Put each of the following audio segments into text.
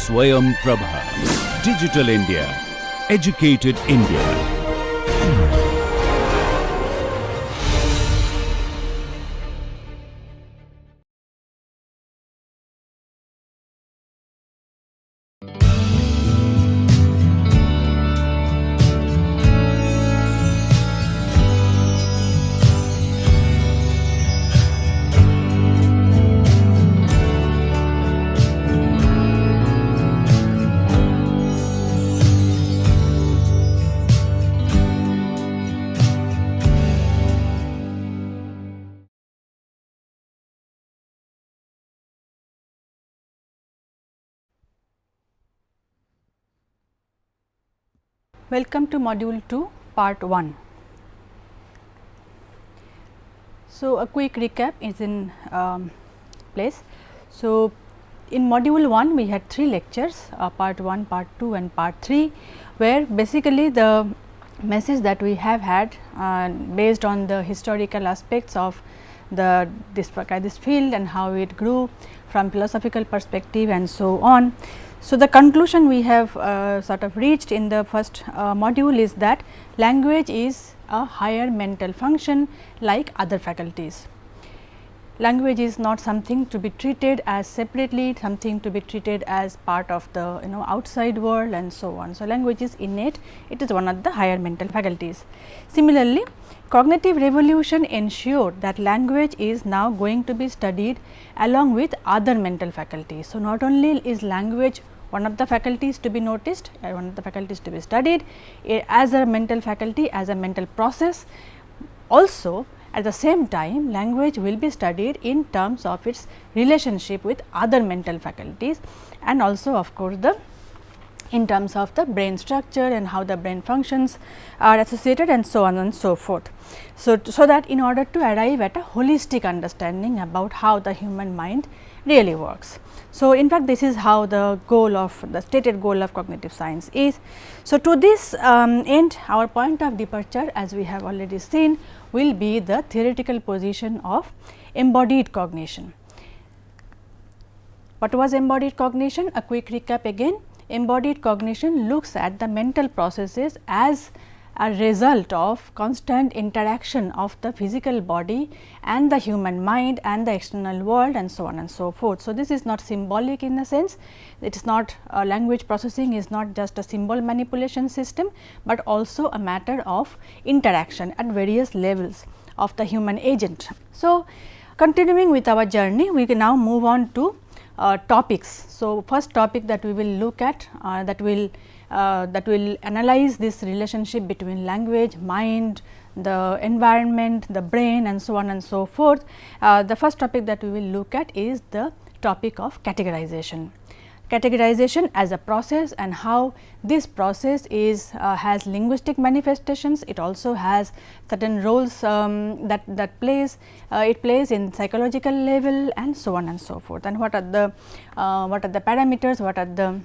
Swayam Prabha. Digital India. Educated India. Welcome to module 2 part 1. So, a quick recap is in place. So, in module 1 we had 3 lectures, part 1, part 2 and part 3, where basically the message that we have had based on the historical aspects of this field and how it grew from philosophical perspective and so on. So, the conclusion we have sort of reached in the first module is that language is a higher mental function like other faculties. Language is not something to be treated as separately, something to be treated as part of the outside world and so on. So, language is innate, it is one of the higher mental faculties. Similarly, cognitive revolution ensured that language is now going to be studied along with other mental faculties. So, not only is language one of the faculties to be noticed, one of the faculties to be studied as a mental faculty, as a mental process. Also at the same time language will be studied in terms of its relationship with other mental faculties, and also of course in terms of the brain structure and how the brain functions are associated and so on and so forth. So that in order to arrive at a holistic understanding about how the human mind really works. So, in fact, this is how the stated goal of cognitive science is. So, to this end, our point of departure, as we have already seen, will be the theoretical position of embodied cognition. What was embodied cognition? A quick recap again. Embodied cognition looks at the mental processes as a result of constant interaction of the physical body and the human mind and the external world and so on and so forth. So, this is not symbolic in a sense, it is not language processing is not just a symbol manipulation system, but also a matter of interaction at various levels of the human agent. So, continuing with our journey, we can now move on to topics. So, first topic that we will look at that will analyze this relationship between language, mind, the environment, the brain and so on and so forth. The first topic that we will look at is the topic of categorization. Categorization as a process and how this process is has linguistic manifestations. It also has certain roles that it plays in psychological level and so on and so forth. And what are the parameters, what are the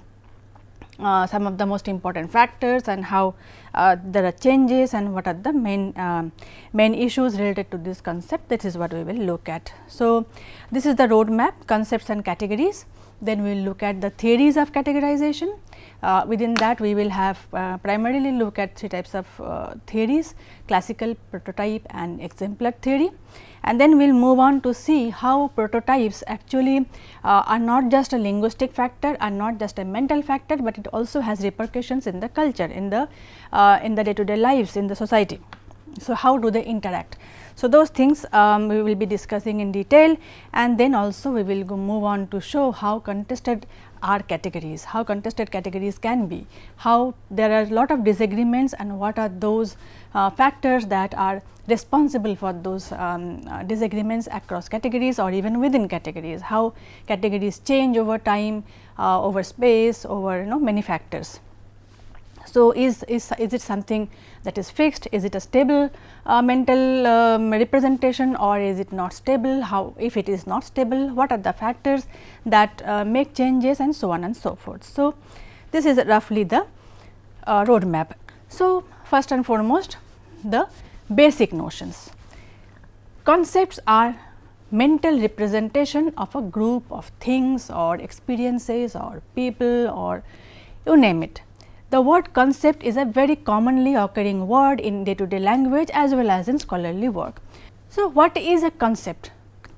some of the most important factors, and how there are changes, and what are the main issues related to this concept. That is what we will look at. So, this is the roadmap, concepts and categories. Then we will look at the theories of categorization. Within that we will have primarily look at 3 types of theories: classical, prototype and exemplar theory. And then we will move on to see how prototypes actually are not just a linguistic factor, are not just a mental factor, but it also has repercussions in the culture, in the day to day lives in the society. So, how do they interact? So, those things we will be discussing in detail, and then also we will move on to show how contested are categories, how contested categories can be, how there are a lot of disagreements and what are those factors that are responsible for those disagreements across categories or even within categories, how categories change over time, over space, over many factors. So, is it something that is fixed? Is it a stable mental representation, or is it not stable? How, if it is not stable, what are the factors that make changes and so on and so forth. So, this is roughly the roadmap. So, first and foremost the basic notions. Concepts are mental representation of a group of things or experiences or people or you name it. The word concept is a very commonly occurring word in day to day language as well as in scholarly work. So, what is a concept?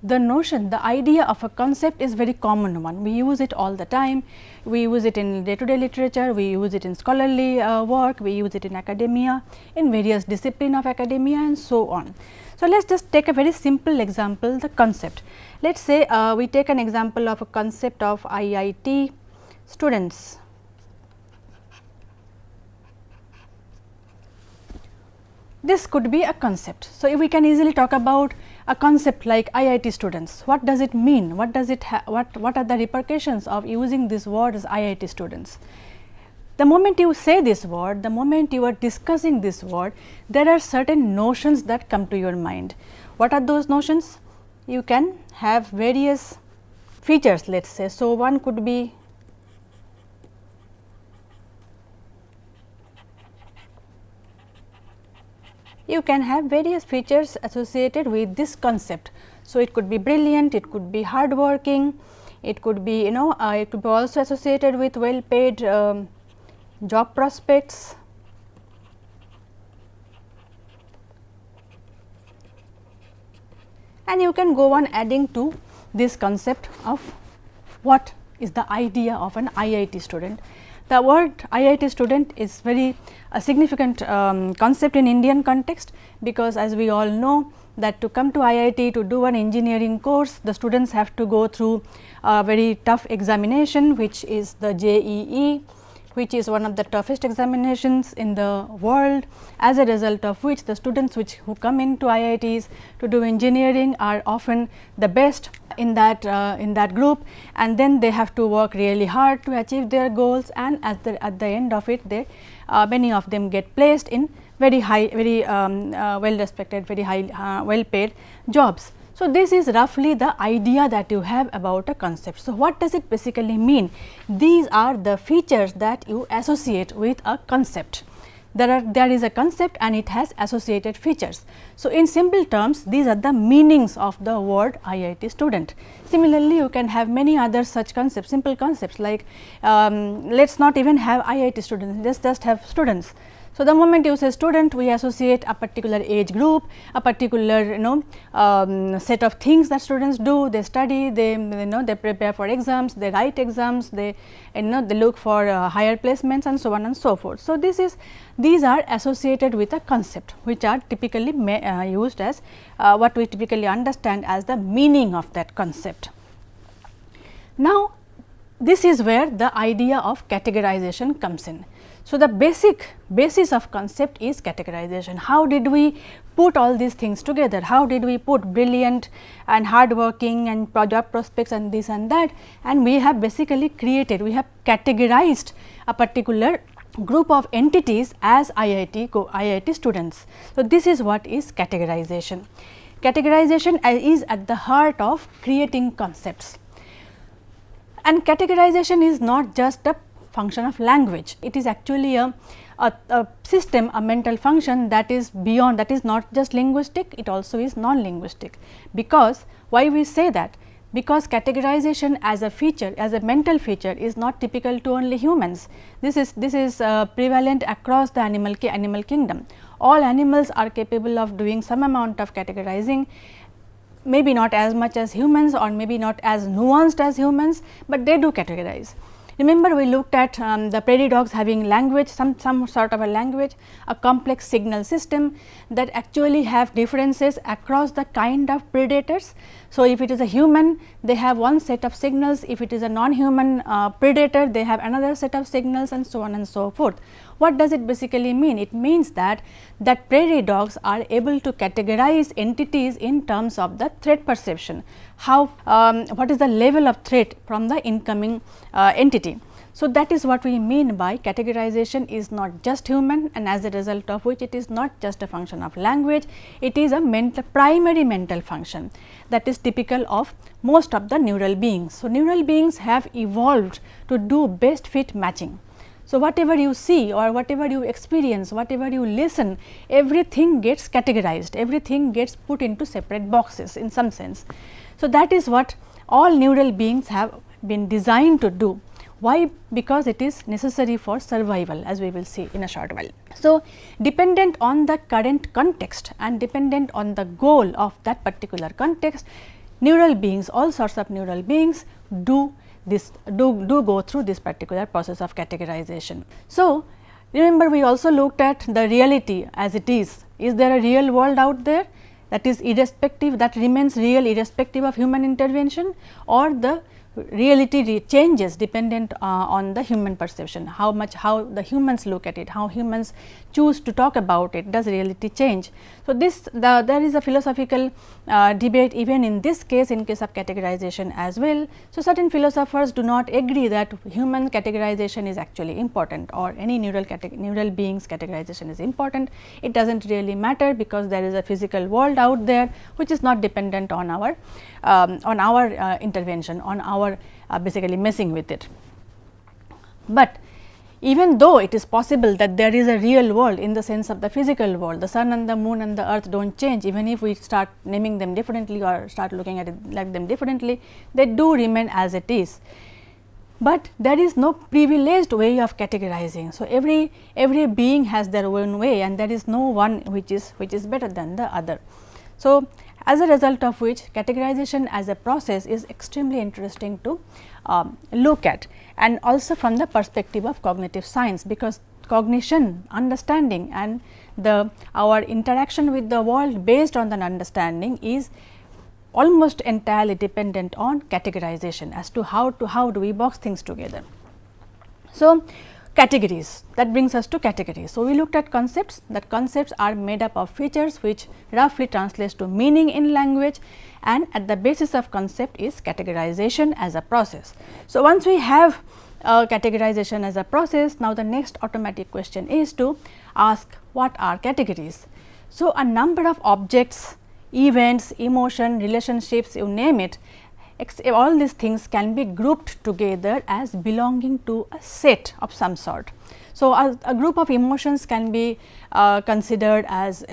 The notion, the idea of a concept is very common one. We use it all the time. We use it in day to day literature, we use it in scholarly work, we use it in academia, in various disciplines of academia and so on. So, let us just take a very simple example, the concept. Let us say we take an example of a concept of IIT students. This could be a concept. So, we can easily talk about a concept like IIT students. What does it mean? What does it what are the repercussions of using this word as IIT students? The moment you say this word, the moment you are discussing this word, there are certain notions that come to your mind. What are those notions? You can have various features, let us say. So, one could be you can have various features associated with this concept. So, it could be brilliant, it could be hardworking, it could be it could be also associated with well paid job prospects. And you can go on adding to this concept of what is the idea of an IIT student. The word IIT student is very significant concept in Indian context, because as we all know that to come to IIT to do an engineering course, the students have to go through a very tough examination, which is the JEE, which is one of the toughest examinations in the world, as a result of which the students who come into IITs to do engineering are often the best in that group, and then they have to work really hard to achieve their goals, and at the end of it they many of them get placed in very high, very well respected, very high well paid jobs. So, this is roughly the idea that you have about a concept. So, what does it basically mean? These are the features that you associate with a concept. There is a concept and it has associated features. So, in simple terms, these are the meanings of the word IIT student. Similarly, you can have many other such concepts, simple concepts like let us not even have IIT students, let us just have students. So, the moment you say student, we associate a particular age group, a particular set of things that students do. They study, they they prepare for exams, they write exams, they they look for higher placements and so on and so forth. So, these are associated with a concept, which are typically used as what we typically understand as the meaning of that concept. Now, this is where the idea of categorization comes in. So, the basis of concept is categorization. How did we put all these things together? How did we put brilliant and hardworking and job prospects and this and that, and we have basically we have categorized a particular group of entities as IIT students. So, this is what is categorization. Categorization is at the heart of creating concepts, and categorization is not just a function of language. It is actually a system, a mental function that is beyond, that is not just linguistic, it also is non-linguistic. Because why we say that? Because categorization as a feature, as a mental feature, is not typical to only humans. This is prevalent across the animal kingdom. All animals are capable of doing some amount of categorizing, maybe not as much as humans or maybe not as nuanced as humans, but they do categorize. Remember, we looked at the prairie dogs having language, some sort of a language, a complex signal system that actually have differences across the kind of predators. So, if it is a human, they have one set of signals, if it is a non-human predator, they have another set of signals, and so on and so forth. What does it basically mean? It means that prairie dogs are able to categorize entities in terms of the threat perception, how what is the level of threat from the incoming entity. So, that is what we mean by categorization is not just human, and as a result of which it is not just a function of language, it is a primary mental function that is typical of most of the neural beings. So, neural beings have evolved to do best fit matching. So, whatever you see or whatever you experience, whatever you listen, everything gets categorized, everything gets put into separate boxes in some sense. So, that is what all neural beings have been designed to do. Why? Because it is necessary for survival, as we will see in a short while. So, dependent on the current context and dependent on the goal of that particular context, neural beings, all sorts of neural beings do go through this particular process of categorization. So, remember we also looked at the reality as it is. Is there a real world out there that is irrespective, that remains real irrespective of human intervention, or the reality changes dependent on the human perception, how the humans look at it, how humans choose to talk about it, does reality change. So, there is a philosophical debate even in this case, in case of categorization as well. So, certain philosophers do not agree that human categorization is actually important or any neural beings categorization is important. It does not really matter, because there is a physical world out there which is not dependent on our intervention, on our basically messing with it. But even though it is possible that there is a real world in the sense of the physical world, the sun and the moon and the earth do not change, even if we start naming them differently or start looking at it like them differently, they do remain as it is. But there is no privileged way of categorizing. So, every being has their own way, and there is no one which is better than the other. So, as a result of which categorization as a process is extremely interesting to look at, and also from the perspective of cognitive science, because cognition, understanding and our interaction with the world based on that understanding is almost entirely dependent on categorization as to how do we box things together. So, categories, that brings us to categories. So, we looked at concepts, that concepts are made up of features which roughly translates to meaning in language, and at the basis of concept is categorization as a process. So, once we have categorization as a process, now the next automatic question is to ask what are categories. So, a number of objects, events, emotion, relationships, you name it, all these things can be grouped together as belonging to a set of some sort. So, a group of emotions can be considered as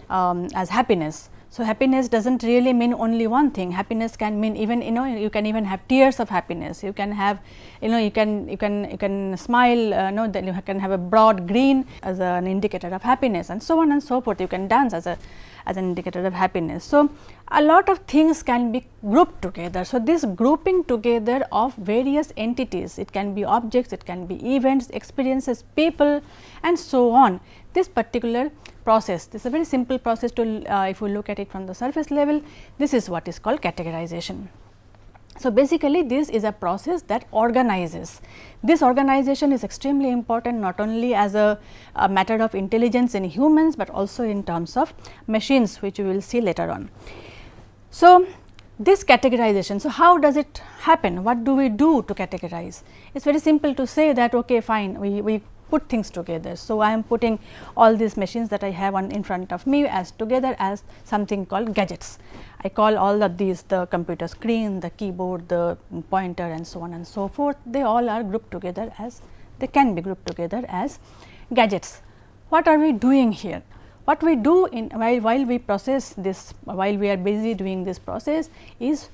as happiness. So, happiness does not really mean only one thing. Happiness can mean even you can even have tears of happiness. You can have you can smile, then you can have a broad grin as an indicator of happiness, and so on and so forth. You can dance as an indicator of happiness. So, a lot of things can be grouped together. So, this grouping together of various entities, it can be objects, it can be events, experiences, people and so on. This particular process, this is a very simple process to if we look at it from the surface level, this is what is called categorization. So, basically this is a process that organizes. This organization is extremely important, not only as a matter of intelligence in humans, but also in terms of machines, which we will see later on. So, this categorization, so how does it happen? What do we do to categorize? It is very simple to say that okay fine, we put things together. So, I am putting all these machines that I have in front of me as together as something called gadgets. I call all of these the computer screen, the keyboard, the pointer and so on and so forth. They all are grouped together as, they can be grouped together as gadgets. What are we doing here? What we do while we process this, while we are busy doing this process, is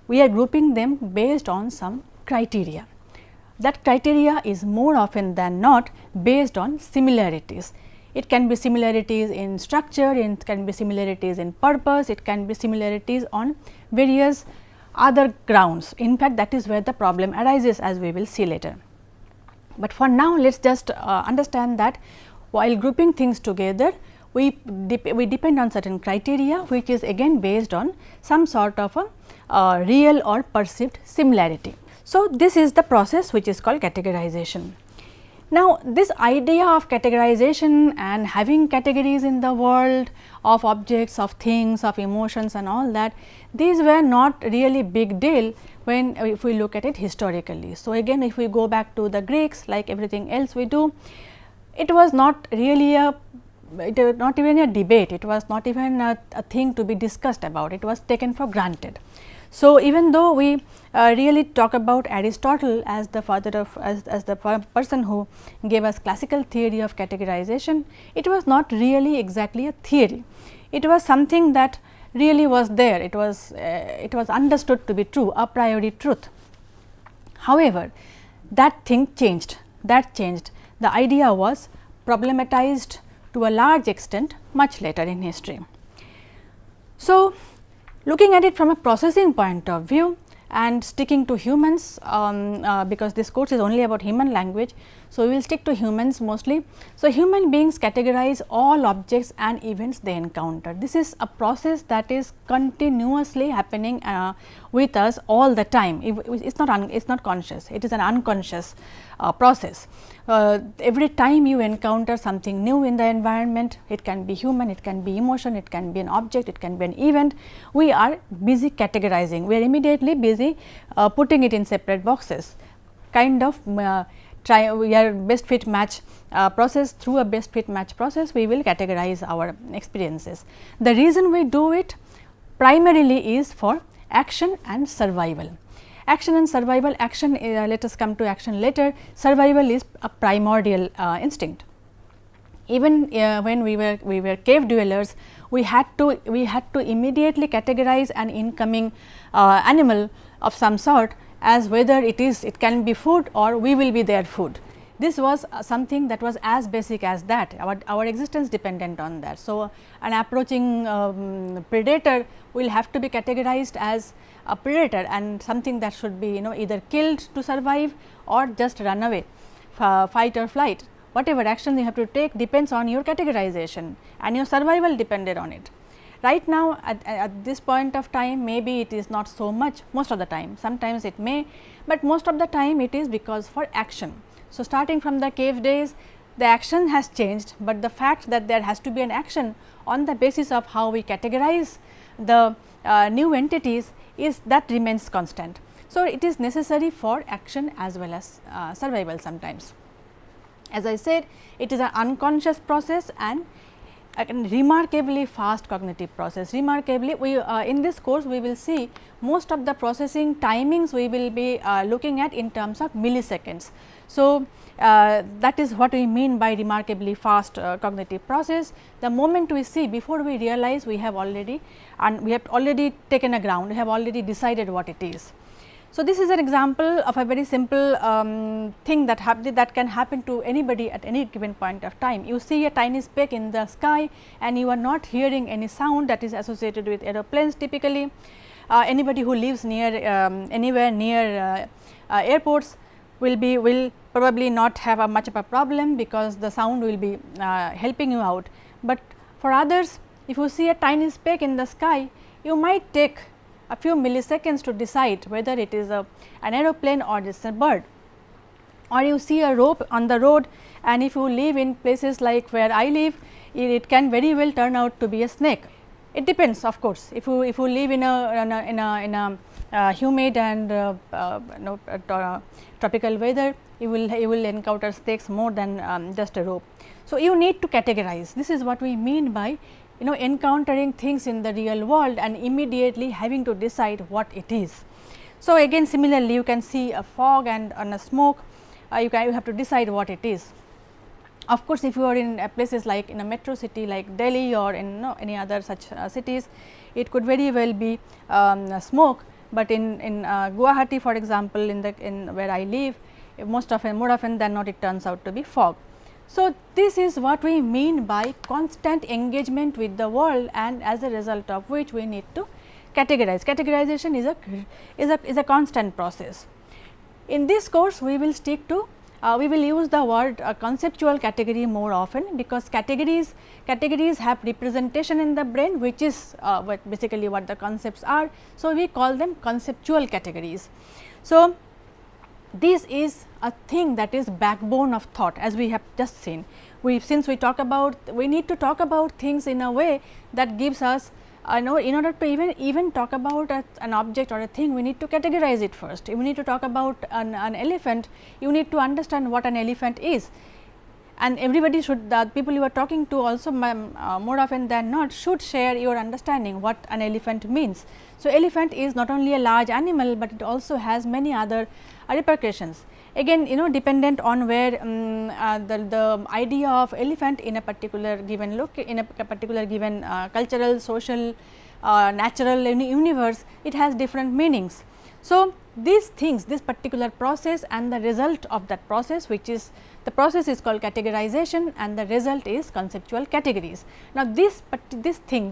we are grouping them based on some criteria. That criteria is more often than not based on similarities. It can be similarities in structure, it can be similarities in purpose, it can be similarities on various other grounds. In fact, that is where the problem arises, as we will see later. But for now, let us just understand that while grouping things together, we depend on certain criteria, which is again based on some sort of a real or perceived similarity. So, this is the process which is called categorization. Now, this idea of categorization and having categories in the world of objects, of things, of emotions and all that, these were not really big deal when if we look at it historically. So, again if we go back to the Greeks, like everything else we do, it was not really not even a debate, it was not even a thing to be discussed about, it was taken for granted. So, even though we really talk about Aristotle as the father of as the person who gave us classical theory of categorization, it was not really exactly a theory. It was something that really was there, it was understood to be true, a priori truth. However, that thing changed, the idea was problematized to a large extent much later in history. So, looking at it from a processing point of view and sticking to humans, because this course is only about human language. So, we will stick to humans mostly. So, human beings categorize all objects and events they encounter. This is a process that is continuously happening with us all the time. It's not conscious, it is an unconscious process. Every time you encounter something new in the environment, it can be human, it can be emotion, it can be an object, it can be an event, we are busy categorizing, we are immediately busy putting it in separate boxes, kind of we are best fit match process. Through a best fit match process, we will categorize our experiences. The reason we do it primarily is for action and survival. Action and survival, action let us come to action later, survival is a primordial instinct. Even when we were cave dwellers, we had to immediately categorize an incoming animal of some sort as whether it can be food or we will be their food. This was something that was as basic as that, our existence dependent on that. So, an approaching predator will have to be categorized as a predator and something that should be either killed to survive or just run away, fight or flight. Whatever action you have to take depends on your categorization and your survival depended on it. Right now at this point of time, maybe it is not so much, most of the time, sometimes it may, but most of the time it is because for action. So, starting from the cave days, the action has changed, but the fact that there has to be an action on the basis of how we categorize the new entities is that remains constant. So, it is necessary for action as well as survival sometimes. As I said, it is an unconscious process and a remarkably fast cognitive process. Remarkably, we in this course we will see most of the processing timings we will be looking at in terms of milliseconds. So, that is what we mean by remarkably fast cognitive process. The moment we see, before we realize, we have already taken a ground, we have already decided what it is. So, this is an example of a very simple thing that can happen to anybody at any given point of time. You see a tiny speck in the sky and you are not hearing any sound that is associated with aeroplanes typically. Anybody who lives near anywhere near airports will probably not have much of a problem, because the sound will be helping you out. But for others, if you see a tiny speck in the sky, you might take a few milliseconds to decide whether it is an aeroplane or it is a bird. Or you see a rope on the road, and if you live in places like where I live, it can very well turn out to be a snake. It depends, of course. If you live in a humid and tropical weather, you will encounter snakes more than just a rope. So, you need to categorize. This is what we mean by encountering things in the real world and immediately having to decide what it is. So, again similarly you can see a fog and a smoke, you have to decide what it is. Of course, if you are in places like in a metro city like Delhi or in any other such cities, it could very well be smoke, but in Guwahati, for example, in where I live, more often than not it turns out to be fog. So, this is what we mean by constant engagement with the world, and as a result of which we need to categorize. Categorization is a constant process. In this course, we will stick to we will use the word conceptual category more often, because categories have representation in the brain, which is basically what the concepts are. So, we call them conceptual categories. So, this is a thing that is backbone of thought, as we have just seen. Since we need to talk about things in a way that gives us in order to even talk about an object or a thing, we need to categorize it first. If we need to talk about an elephant, you need to understand what an elephant is. and everybody should, the people you are talking to also more often than not should share your understanding what an elephant means. So, elephant is not only a large animal, but it also has many other repercussions. Again, dependent on where the idea of elephant in a particular given cultural, social, natural universe, it has different meanings. So, these things, this particular process and the result of that process, which is the process is called categorization and the result is conceptual categories. Now, this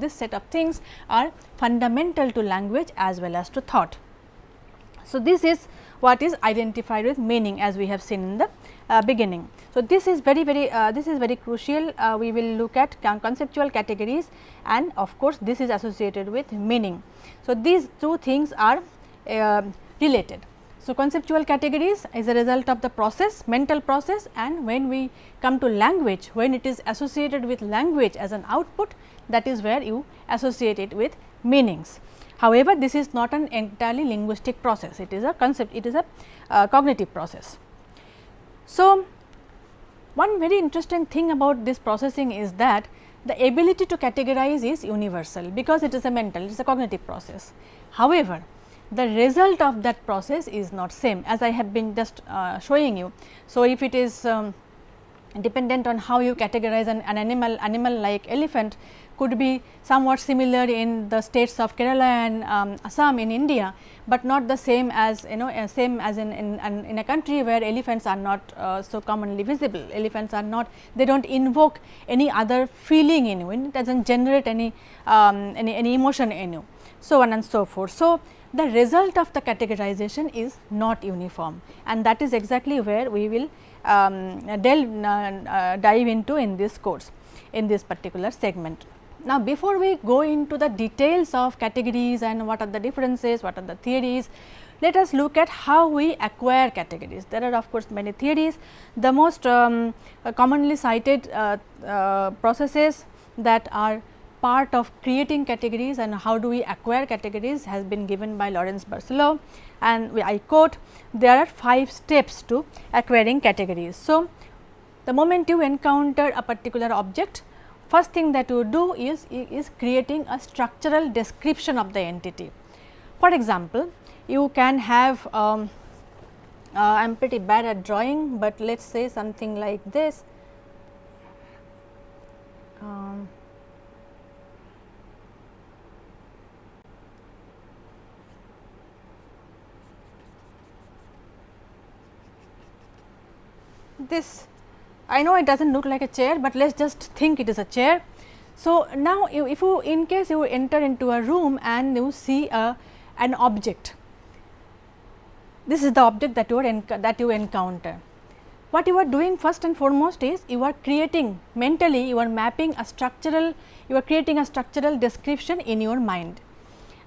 set of things are fundamental to language as well as to thought. So, this is what is identified with meaning, as we have seen in the beginning. So, this is very crucial. We will look at conceptual categories, and of course, this is associated with meaning. So, these two things are related. So, conceptual categories is a result of the process, mental process, and when we come to language, when it is associated with language as an output, that is where you associate it with meanings. However, this is not an entirely linguistic process, it is a concept, it is a cognitive process. So, one very interesting thing about this processing is that the ability to categorize is universal, because it is a mental, it is a cognitive process. However, the result of that process is not same, as I have been just showing you. So, if it is dependent on how you categorize an animal like elephant could be somewhat similar in the states of Kerala and Assam in India, but not the same as same as in a country where elephants are not so commonly visible. Elephants are not, they do not invoke any other feeling in you, it does not generate any emotion in you, so on and so forth. So, the result of the categorization is not uniform, and that is exactly where we will dive into in this course, in this particular segment. Now, before we go into the details of categories and what are the differences, what are the theories, let us look at how we acquire categories. There are of course many theories. The most commonly cited processes that are part of creating categories and how do we acquire categories has been given by Lawrence Barcelow, and I quote, there are 5 steps to acquiring categories. So, the moment you encounter a particular object, first thing that you do is creating a structural description of the entity. For example, you can have I am pretty bad at drawing, but let us say something like this. This, I know it does not look like a chair, but let us just think it is a chair. So, now if you, in case you enter into a room and you see an object, this is the object that you encounter. What you are doing first and foremost is you are creating mentally, you are mapping a structural, you are creating a structural description in your mind,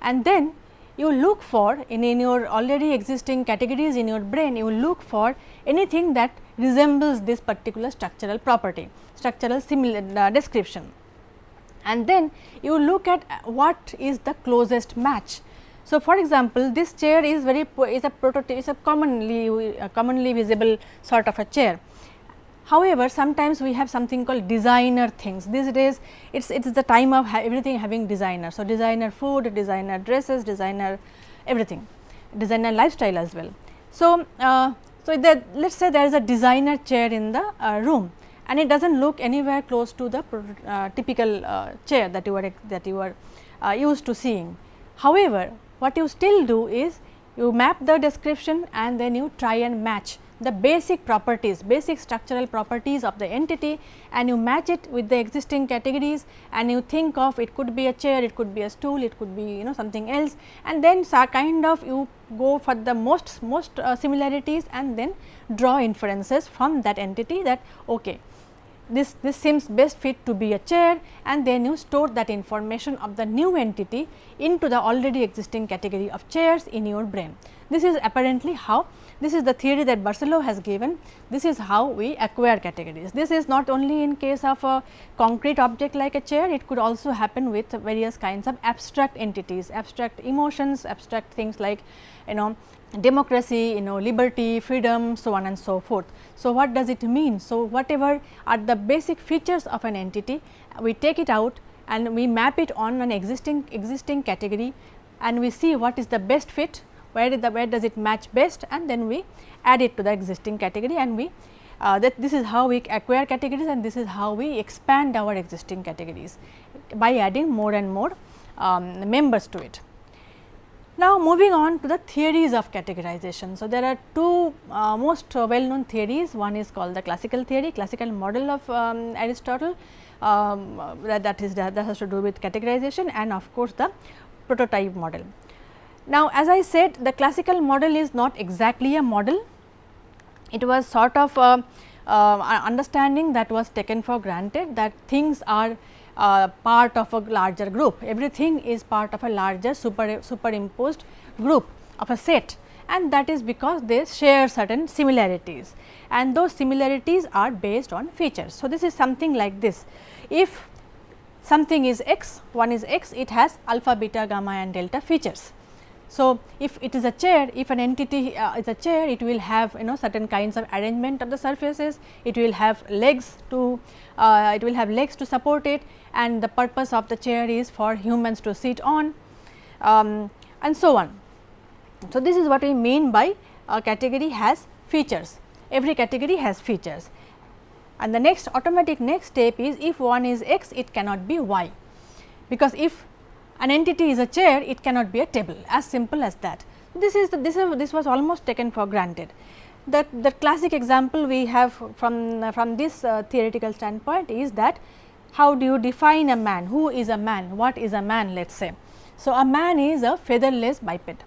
and then you look for in your already existing categories in your brain, you look for anything that resembles this particular structural property, structural similar description, and then you look at what is the closest match. So, for example, this chair is a prototype, is a commonly visible sort of a chair. However, sometimes we have something called designer things. These days it is the time of everything having designer. So, designer food, designer dresses, designer everything, designer lifestyle as well. So, let us say there is a designer chair in the room, and it does not look anywhere close to the typical chair that you are used to seeing. However, what you still do is you map the description and then you try and match the basic properties, basic structural properties of the entity, and you match it with the existing categories, and you think of it could be a chair, it could be a stool, it could be something else, and then kind of you go for the most similarities and then draw inferences from that entity that okay, this seems best fit to be a chair, and then you store that information of the new entity into the already existing category of chairs in your brain. This is apparently how, this is the theory that Barcelow has given, this is how we acquire categories. This is not only in case of a concrete object like a chair, it could also happen with various kinds of abstract entities, abstract emotions, abstract things like democracy, liberty, freedom, so on and so forth. So, what does it mean? So, whatever are the basic features of an entity, we take it out and we map it on an existing category, and we see what is the best fit, where does it match best, and then we add it to the existing category, and we this is how we acquire categories, and this is how we expand our existing categories by adding more and more members to it. Now, moving on to the theories of categorization. So, there are two most well known theories. One is called the classical theory, classical model of Aristotle, that has to do with categorization, and of course, the prototype model. Now, as I said, the classical model is not exactly a model. It was sort of understanding that was taken for granted, that things are part of a larger group, everything is part of a larger superimposed group of a set, and that is because they share certain similarities, and those similarities are based on features. So, this is something like this: if something is x, one is x, it has alpha, beta, gamma and delta features. So, if it is a chair, if an entity is a chair, it will have certain kinds of arrangement of the surfaces, it will have legs to support it, and the purpose of the chair is for humans to sit on, and so on. So, this is what we mean by a category has features, every category has features, and the next step is, if one is x, it cannot be y, because if an entity is a chair, it cannot be a table, as simple as that. This was almost taken for granted. The classic example we have from this theoretical standpoint is that, how do you define a man? Who is a man? What is a man? Let us say. So, a man is a featherless biped.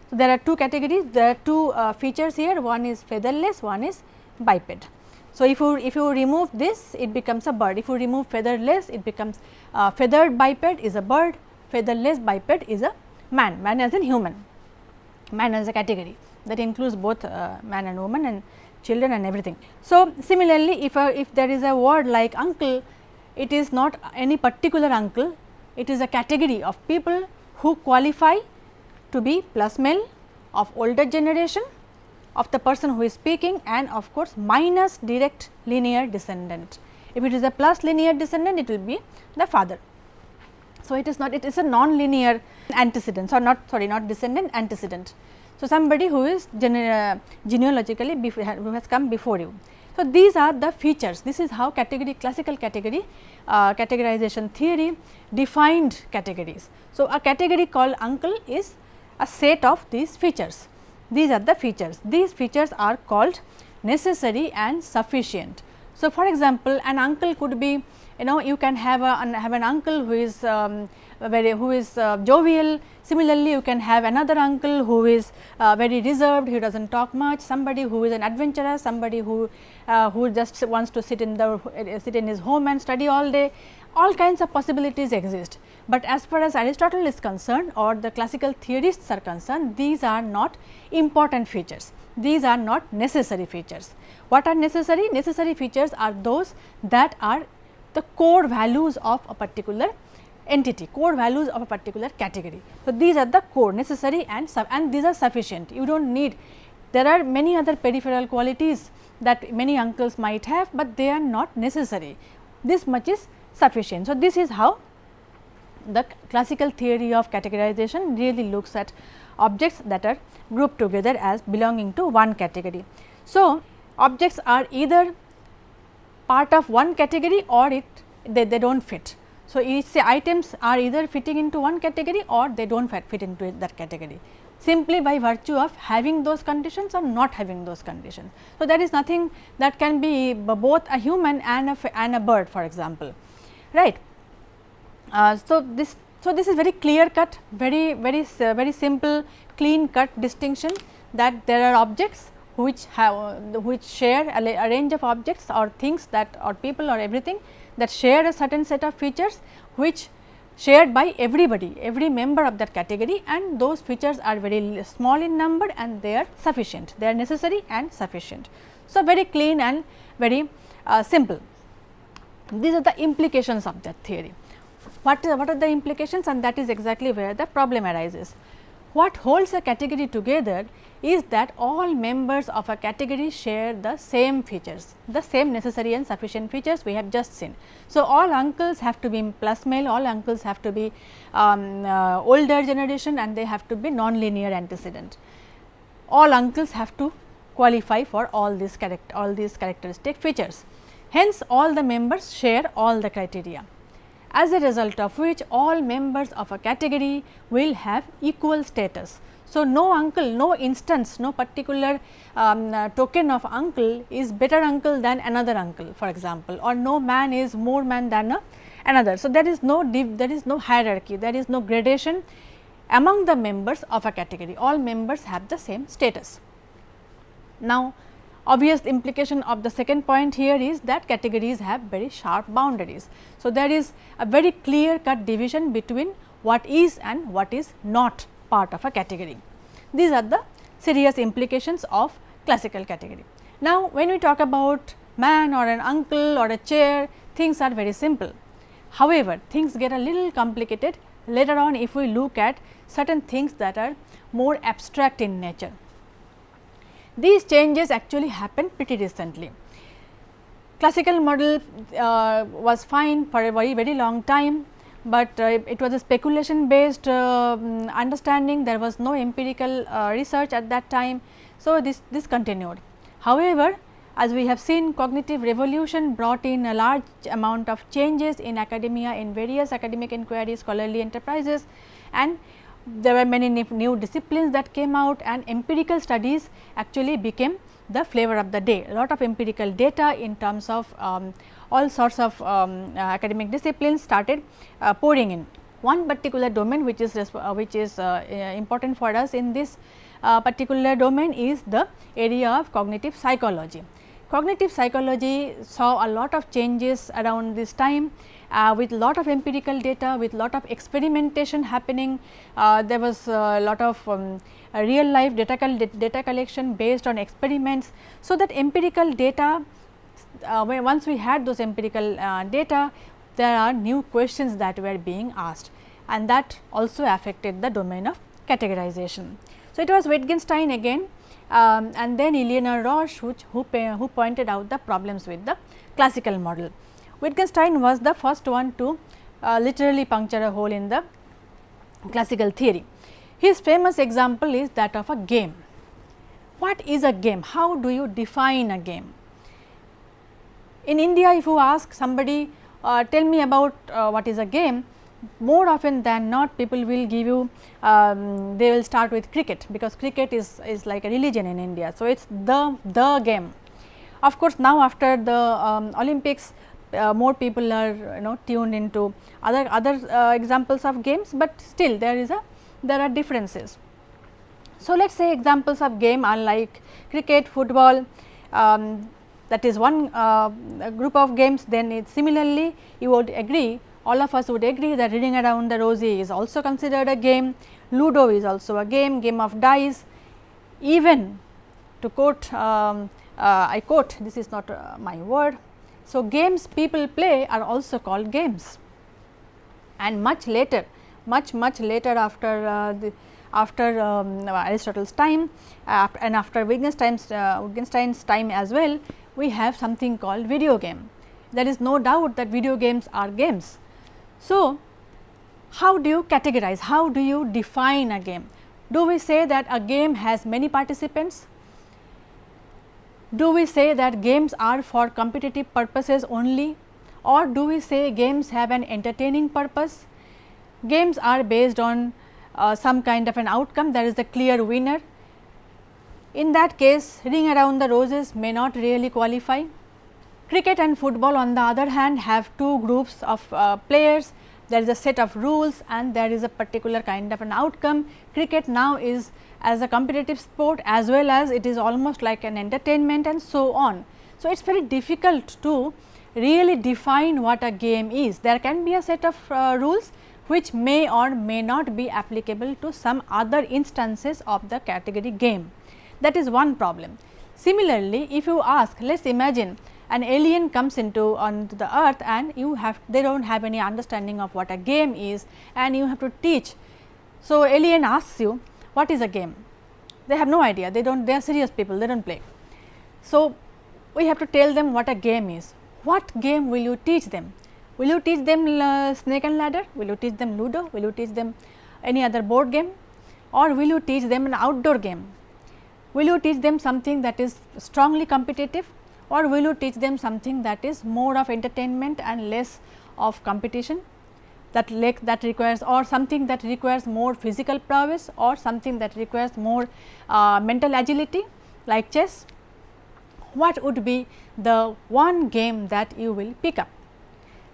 So, there are two categories, there are two features here, one is featherless, one is biped. So, if you remove this, it becomes a bird. If you remove featherless, it becomes feathered biped is a bird, featherless biped is a man, man as in human, man as a category that includes both man and woman and children and everything. So, similarly, if there is a word like uncle, it is not any particular uncle, it is a category of people who qualify to be plus male, of older generation, of the person who is speaking, and of course, minus direct linear descendant. If it is a plus linear descendant, it will be the father. So, it is not, it is a non-linear antecedent, or not descendant, antecedent. So, somebody who is genealogically who has come before you. So, these are the features. This is how classical categorization theory defined categories. So, a category called uncle is a set of these features. These are the features. These features are called necessary and sufficient. So, for example, an uncle could be, you can have an uncle who is jovial. Similarly, you can have another uncle who is very reserved, he does not talk much, somebody who is an adventurer, somebody who just wants to sit in his home and study all day. All kinds of possibilities exist, but as far as Aristotle is concerned, or the classical theorists are concerned, these are not important features, these are not necessary features. What are necessary? Necessary features are those that are the core values of a particular entity, core values of a particular category. So, these are the core, necessary and these are sufficient. You do not need, there are many other peripheral qualities that many uncles might have, but they are not necessary. This much is sufficient. So, this is how the classical theory of categorization really looks at objects that are grouped together as belonging to one category. So, objects are either part of one category or they do not fit. So, each items are either fitting into one category or they do not fit into that category, simply by virtue of having those conditions or not having those conditions. So, there is nothing that can be both a human and a bird, for example, right. So, this is very clear cut, very simple, clean cut distinction, that there are objects which share a range of objects or things that, or people or everything that share a certain set of features which shared by everybody, every member of that category, and those features are very small in number and they are sufficient, they are necessary and sufficient. So, very clean and very simple. These are the implications of that theory. What are the implications, and that is exactly where the problem arises. What holds a category together is that all members of a category share the same features, the same necessary and sufficient features we have just seen. So, all uncles have to be plus male, all uncles have to be older generation, and they have to be non-linear antecedent. All uncles have to qualify for all these characteristic features. Hence, all the members share all the criteria, as a result of which all members of a category will have equal status. So, no uncle, no instance, no particular token of uncle is better uncle than another uncle, for example, or no man is more man than another. So, there is no hierarchy, there is no gradation among the members of a category, all members have the same status. Now, obvious implication of the second point here is that categories have very sharp boundaries. So, there is a very clear cut division between what is and what is not part of a category. These are the serious implications of classical category. Now, when we talk about man or an uncle or a chair, things are very simple. However, things get a little complicated later on if we look at certain things that are more abstract in nature. These changes actually happened pretty recently. Classical model was fine for a very long time, but it was a speculation based understanding, there was no empirical research at that time. So, this continued. However, as we have seen, cognitive revolution brought in a large amount of changes in academia, in various academic inquiries, scholarly enterprises, and there were many new disciplines that came out, and empirical studies actually became the flavor of the day. A lot of empirical data in terms of all sorts of academic disciplines started pouring in. One particular domain which is important for us in this particular domain is the area of cognitive psychology. Cognitive psychology saw a lot of changes around this time with lot of empirical data, with lot of experimentation happening. There was a lot of real life data collection based on experiments. So, that empirical data, once we had those empirical data, there are new questions that were being asked, and that also affected the domain of categorization. So, it was Wittgenstein again and then Eleanor Roche who pointed out the problems with the classical model. Wittgenstein was the first one to literally puncture a hole in the classical theory. His famous example is that of a game. What is a game? How do you define a game? In India, if you ask somebody tell me about what is a game, more often than not people will give you they will start with cricket, because cricket is like a religion in India. So, it is the game. Of course, now after the Olympics more people are tuned into other examples of games, but still there are differences. So, let us say examples of game are like cricket, football, that is one group of games. Then similarly you would agree, all of us would agree that reading around the rosy is also considered a game, Ludo is also a game of dice. Even to quote, I quote, this is not my word. So, games people play are also called games, and much later after Aristotle's time and after Wittgenstein's time as well, we have something called video game. There is no doubt that video games are games. So, how do you categorize, how do you define a game? Do we say that a game has many participants? Do we say that games are for competitive purposes only, or do we say games have an entertaining purpose? Games are based on some kind of an outcome, there is a clear winner. In that case, reading around the roses may not really qualify. Cricket and football on the other hand have two groups of players, there is a set of rules and there is a particular kind of an outcome. Cricket now is as a competitive sport as well as it is almost like an entertainment and so on. So, it is very difficult to really define what a game is. There can be a set of rules which may or may not be applicable to some other instances of the category game. That is one problem. Similarly, if you ask, let us imagine an alien comes onto the earth and they do not have any understanding of what a game is and you have to teach. So, alien asks you, what is a game? They have no idea, they are serious people, they do not play. So, we have to tell them what a game is. What game will you teach them? Will you teach them snake and ladder? Will you teach them Ludo? Will you teach them any other board game? Or will you teach them an outdoor game? Will you teach them something that is strongly competitive, or will you teach them something that is more of entertainment and less of competition, that requires, or something that requires more physical prowess, or something that requires more mental agility like chess? What would be the one game that you will pick up?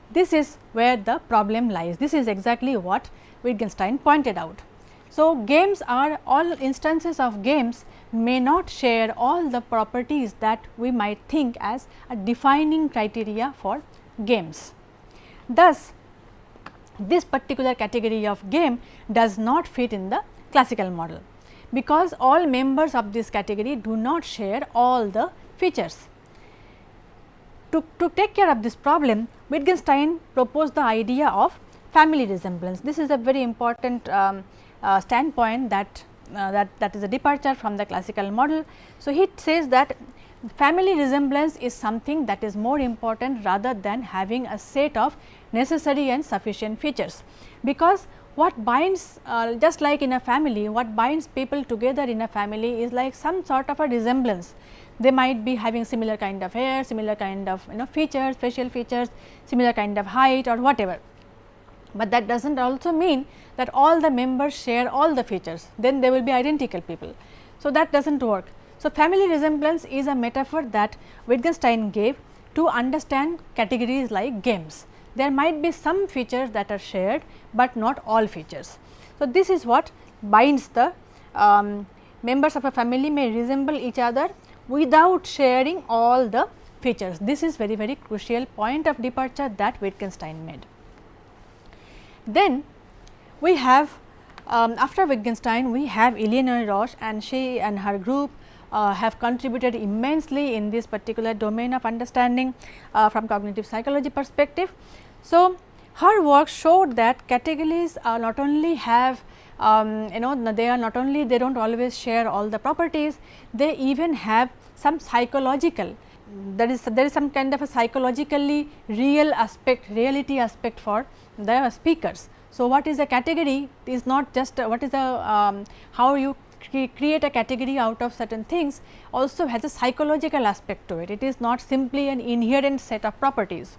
This is where the problem lies. This is exactly what Wittgenstein pointed out. So, games are, all instances of games may not share all the properties that we might think as a defining criteria for games. Thus, this particular category of game does not fit in the classical model, because all members of this category do not share all the features. To take care of this problem, Wittgenstein proposed the idea of family resemblance. This is a very important standpoint that is a departure from the classical model. So, he says that family resemblance is something that is more important rather than having a set of necessary and sufficient features, because what binds, just like in a family, what binds people together in a family is like some sort of a resemblance. They might be having similar kind of hair, similar kind of features, facial features, similar kind of height or whatever, but that does not also mean that all the members share all the features, then they will be identical people. So, that does not work. So, family resemblance is a metaphor that Wittgenstein gave to understand categories like games. There might be some features that are shared, but not all features. So, this is what binds the members of a family may resemble each other without sharing all the features. This is very crucial point of departure that Wittgenstein made. Then we have after Wittgenstein, we have Eleanor Roche, and she and her group have contributed immensely in this particular domain of understanding from cognitive psychology perspective. So, her work showed that categories not only have they are not only, they do not always share all the properties, they even have some psychological, there is some kind of a psychologically real aspect, reality aspect for the speakers. So, what is a category is not just what is the how you create a category out of certain things, also has a psychological aspect to it. It is not simply an inherent set of properties.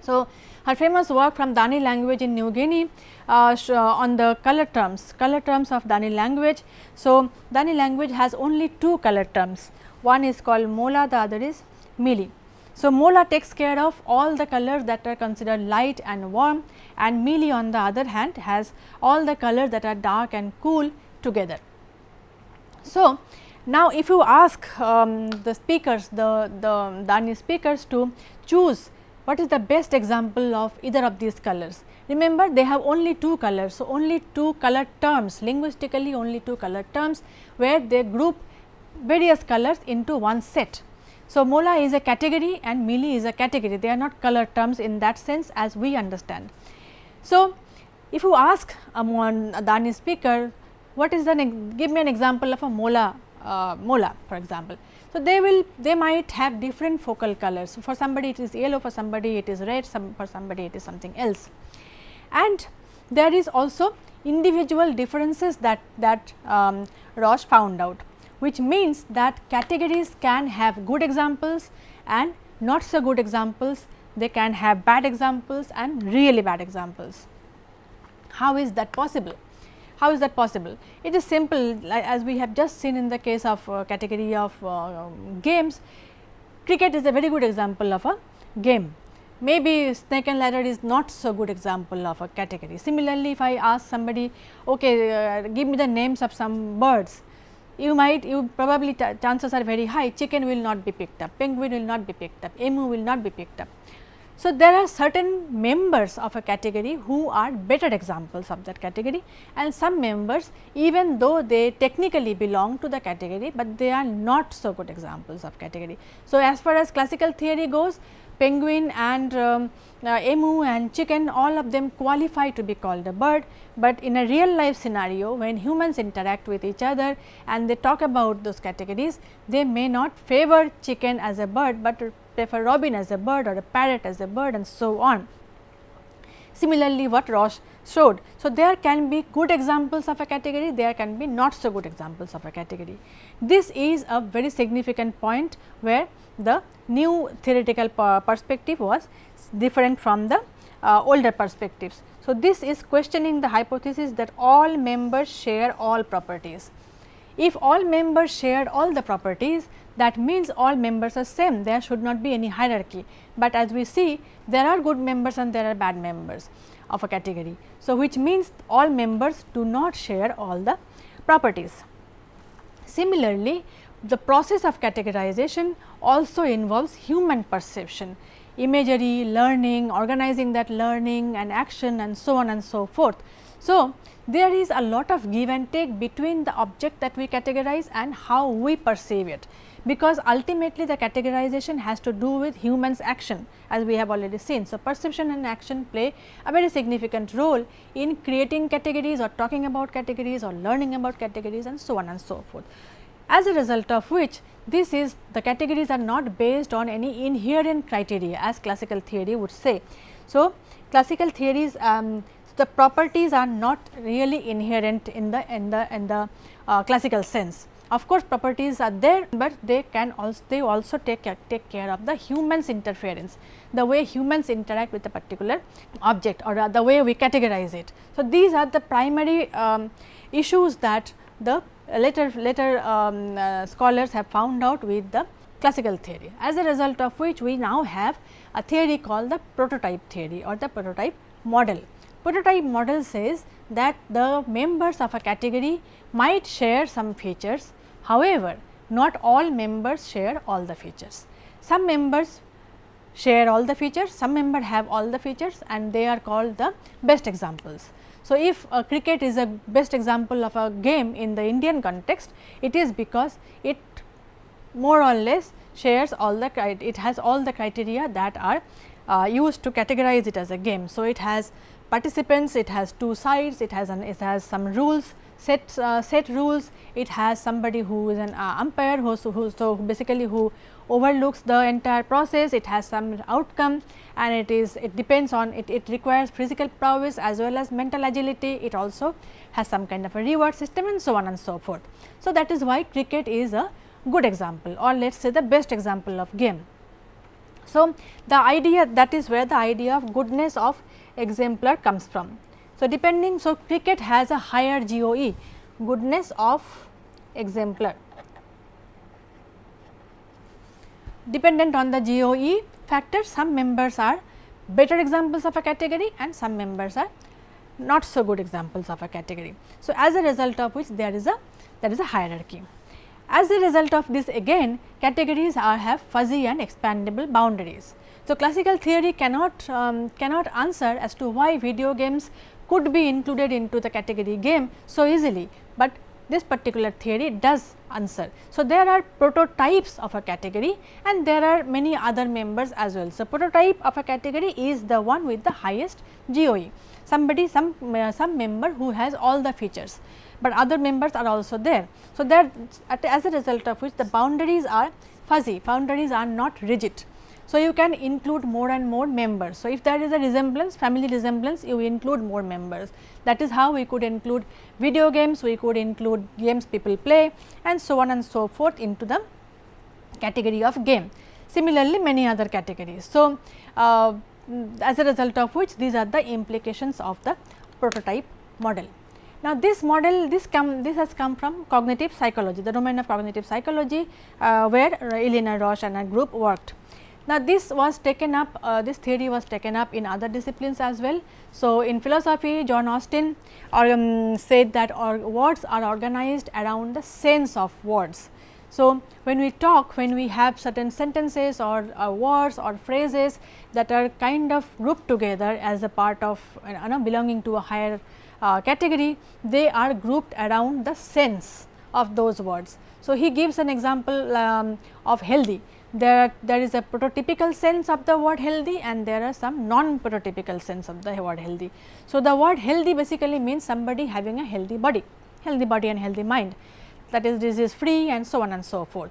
So, her famous work from Dani language in New Guinea on the color terms of Dani language. So, Dani language has only two color terms, one is called Mola, the other is Mili. So, Mola takes care of all the colors that are considered light and warm, and Mili on the other hand has all the colors that are dark and cool together. So, now if you ask the speakers, the Dani speakers to choose what is the best example of either of these colors, remember they have only two colors. So, only two color terms, linguistically only two color terms, where they group various colors into one set. So, Mola is a category and Mili is a category, they are not color terms in that sense as we understand. So, if you ask a Dani speaker what is the give me an example of a Mola for example. So, they might have different focal colors. So, for somebody it is yellow, for somebody it is red, for somebody it is something else. And there is also individual differences that Roche found out, which means that categories can have good examples and not so good examples, they can have bad examples and really bad examples. How is that possible? How is that possible? It is simple, as we have just seen in the case of category of games. Cricket is a very good example of a game. Maybe snake and ladder is not so good example of a category. Similarly, if I ask somebody, okay, give me the names of some birds, you probably chances are very high, chicken will not be picked up, penguin will not be picked up, emu will not be picked up. So, there are certain members of a category who are better examples of that category, and some members even though they technically belong to the category, but they are not so good examples of category. So, as far as classical theory goes, penguin and emu and chicken, all of them qualify to be called a bird, but in a real life scenario when humans interact with each other and they talk about those categories, they may not favor chicken as a bird, but prefer robin as a bird or a parrot as a bird and so on. Similarly, what Ross showed. So, there can be good examples of a category, there can be not so good examples of a category. This is a very significant point where the new theoretical perspective was different from the older perspectives. So, this is questioning the hypothesis that all members share all properties. If all members share all the properties, that means all members are same, there should not be any hierarchy, but as we see there are good members and there are bad members of a category. So, which means all members do not share all the properties. Similarly, the process of categorization also involves human perception, imagery, learning, organizing that learning and action and so on and so forth. So, there is a lot of give and take between the object that we categorize and how we perceive it, because ultimately the categorization has to do with humans action, as we have already seen. So, perception and action play a very significant role in creating categories or talking about categories or learning about categories and so on and so forth. As a result of which, this is the categories are not based on any inherent criteria as classical theory would say. So, classical theories the properties are not really inherent in the classical sense. Of course, properties are there, but they also take care of the humans interference, the way humans interact with a particular object or the way we categorize it. So, these are the primary issues that the later scholars have found out with the classical theory, as a result of which we now have a theory called the prototype theory or the prototype model. Prototype model says that the members of a category might share some features, however, not all members share all the features. Some members share all the features, some members have all the features, and they are called the best examples. So, if cricket is a best example of a game in the Indian context, it is because it more or less shares all the it has all the criteria that are used to categorize it as a game. So, it has participants, it has two sides, it has some rules, set rules, it has somebody who is an umpire so basically who overlooks the entire process, it has some outcome, and it depends on it requires physical prowess as well as mental agility, it also has some kind of a reward system and so on and so forth. So, that is why cricket is a good example, or let us say the best example of game. So, the idea, that is where the idea of goodness of exemplar comes from. So, so cricket has a higher GOE, goodness of exemplar, dependent on the GOE factor. Some members are better examples of a category and some members are not so good examples of a category. So, as a result of which there is a hierarchy. As a result of this, again categories have fuzzy and expandable boundaries. So, classical theory cannot answer as to why video games could be included into the category game so easily, but this particular theory does answer. So, there are prototypes of a category and there are many other members as well. So, prototype of a category is the one with the highest GOE, some member who has all the features, but other members are also there. So, there as a result of which the boundaries are fuzzy, boundaries are not rigid. So, you can include more and more members. So, if there is a resemblance, family resemblance, you include more members. That is how we could include video games, we could include games people play and so on and so forth into the category of game. Similarly, many other categories. So, as a result of which these are the implications of the prototype model. Now, this model this has come from cognitive psychology, the domain of cognitive psychology, where Elena Roche and a group worked. Now, this was taken up, this theory was taken up in other disciplines as well. So, in philosophy, John Austin said that words are organized around the sense of words. So, when we talk, when we have certain sentences or words or phrases that are kind of grouped together as a part of belonging to a higher category, they are grouped around the sense of those words. So, he gives an example of healthy. There is a prototypical sense of the word healthy and there are some non-prototypical sense of the word healthy. So, the word healthy basically means somebody having a healthy body and healthy mind, that is disease free and so on and so forth.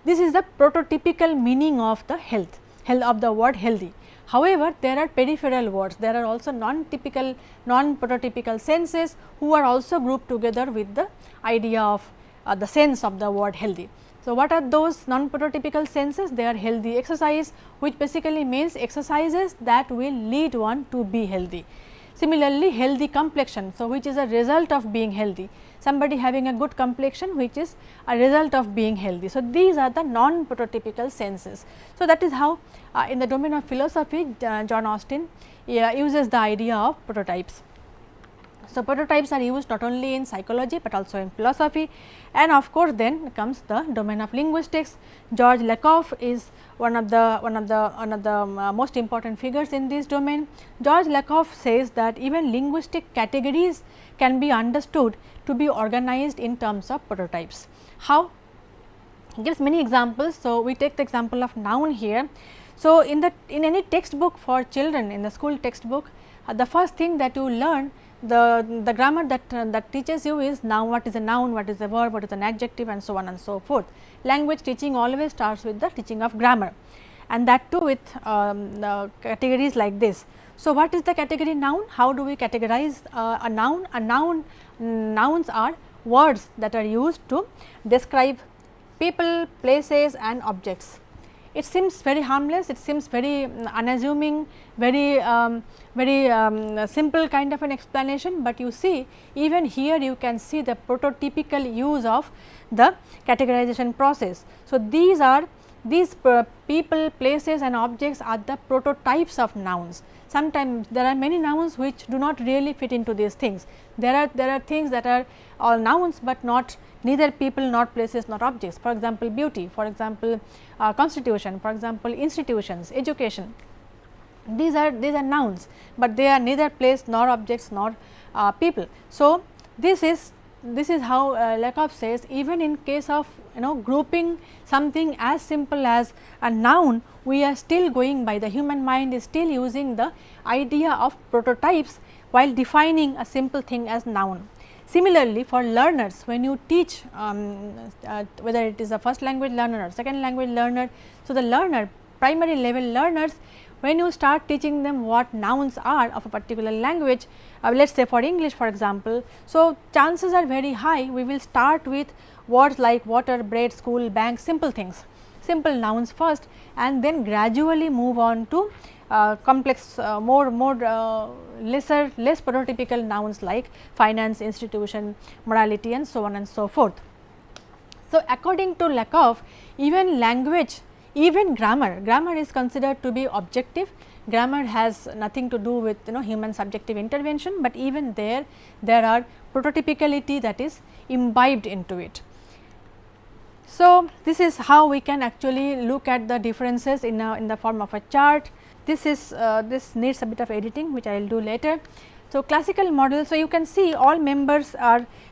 This is the prototypical meaning of the health of the word healthy. However, there are peripheral words, there are also non-typical, non-prototypical senses who are also grouped together with the idea of the sense of the word healthy. So, what are those non-prototypical senses? They are healthy exercise, which basically means exercises that will lead one to be healthy. Similarly, healthy complexion, so which is a result of being healthy, somebody having a good complexion which is a result of being healthy. So, these are the non-prototypical senses. So, that is how in the domain of philosophy John Austin uses the idea of prototypes. So, prototypes are used not only in psychology, but also in philosophy, and of course, then comes the domain of linguistics. George Lakoff is one of the most important figures in this domain. George Lakoff says that even linguistic categories can be understood to be organized in terms of prototypes. How? He gives many examples. So, we take the example of noun here. So, in any textbook for children, in the school textbook, the first thing that you learn, the grammar that teaches you is noun, what is a noun, what is a verb, what is an adjective, and so on and so forth. Language teaching always starts with the teaching of grammar, and that too with categories like this. So, what is the category noun? How do we categorize a noun? Nouns are words that are used to describe people, places and objects. It seems very harmless, it seems very unassuming, very simple kind of an explanation, but you see even here you can see the prototypical use of the categorization process. So, these people, places and objects are the prototypes of nouns. Sometimes there are many nouns which do not really fit into these things. There are things that are all nouns, but not neither people, not places, not objects. For example, beauty, for example, constitution, for example, institutions, education. These are nouns, but they are neither place nor objects nor people. So, this is how Lakoff says, even in case of grouping something as simple as a noun, we are still going by, the human mind is still using the idea of prototypes while defining a simple thing as noun. Similarly, for learners, when you teach whether it is a first language learner or second language learner, so the learner, primary level learners, when you start teaching them what nouns are of a particular language, let us say for English for example, so chances are very high we will start with words like water, bread, school, bank, simple things, simple nouns first, and then gradually move on to complex, less prototypical nouns like finance, institution, morality and so on and so forth. So, according to Lakoff, even language, even grammar is considered to be objective. Grammar has nothing to do with human subjective intervention, but even there are prototypicality that is imbibed into it. So, this is how we can actually look at the differences in the form of a chart. This needs a bit of editing, which I will do later. So, classical model, so you can see all members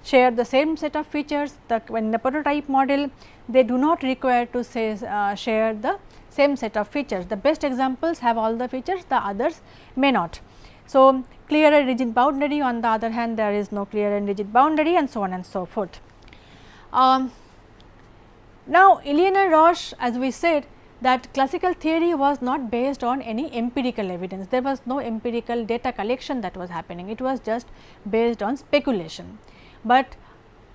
share the same set of features. When the prototype model, they do not require to share the same set of features. The best examples have all the features, the others may not. So, clear and rigid boundary, on the other hand there is no clear and rigid boundary, and so on and so forth. Now, Eleanor Roche, as we said, that classical theory was not based on any empirical evidence. There was no empirical data collection that was happening. It was just based on speculation. But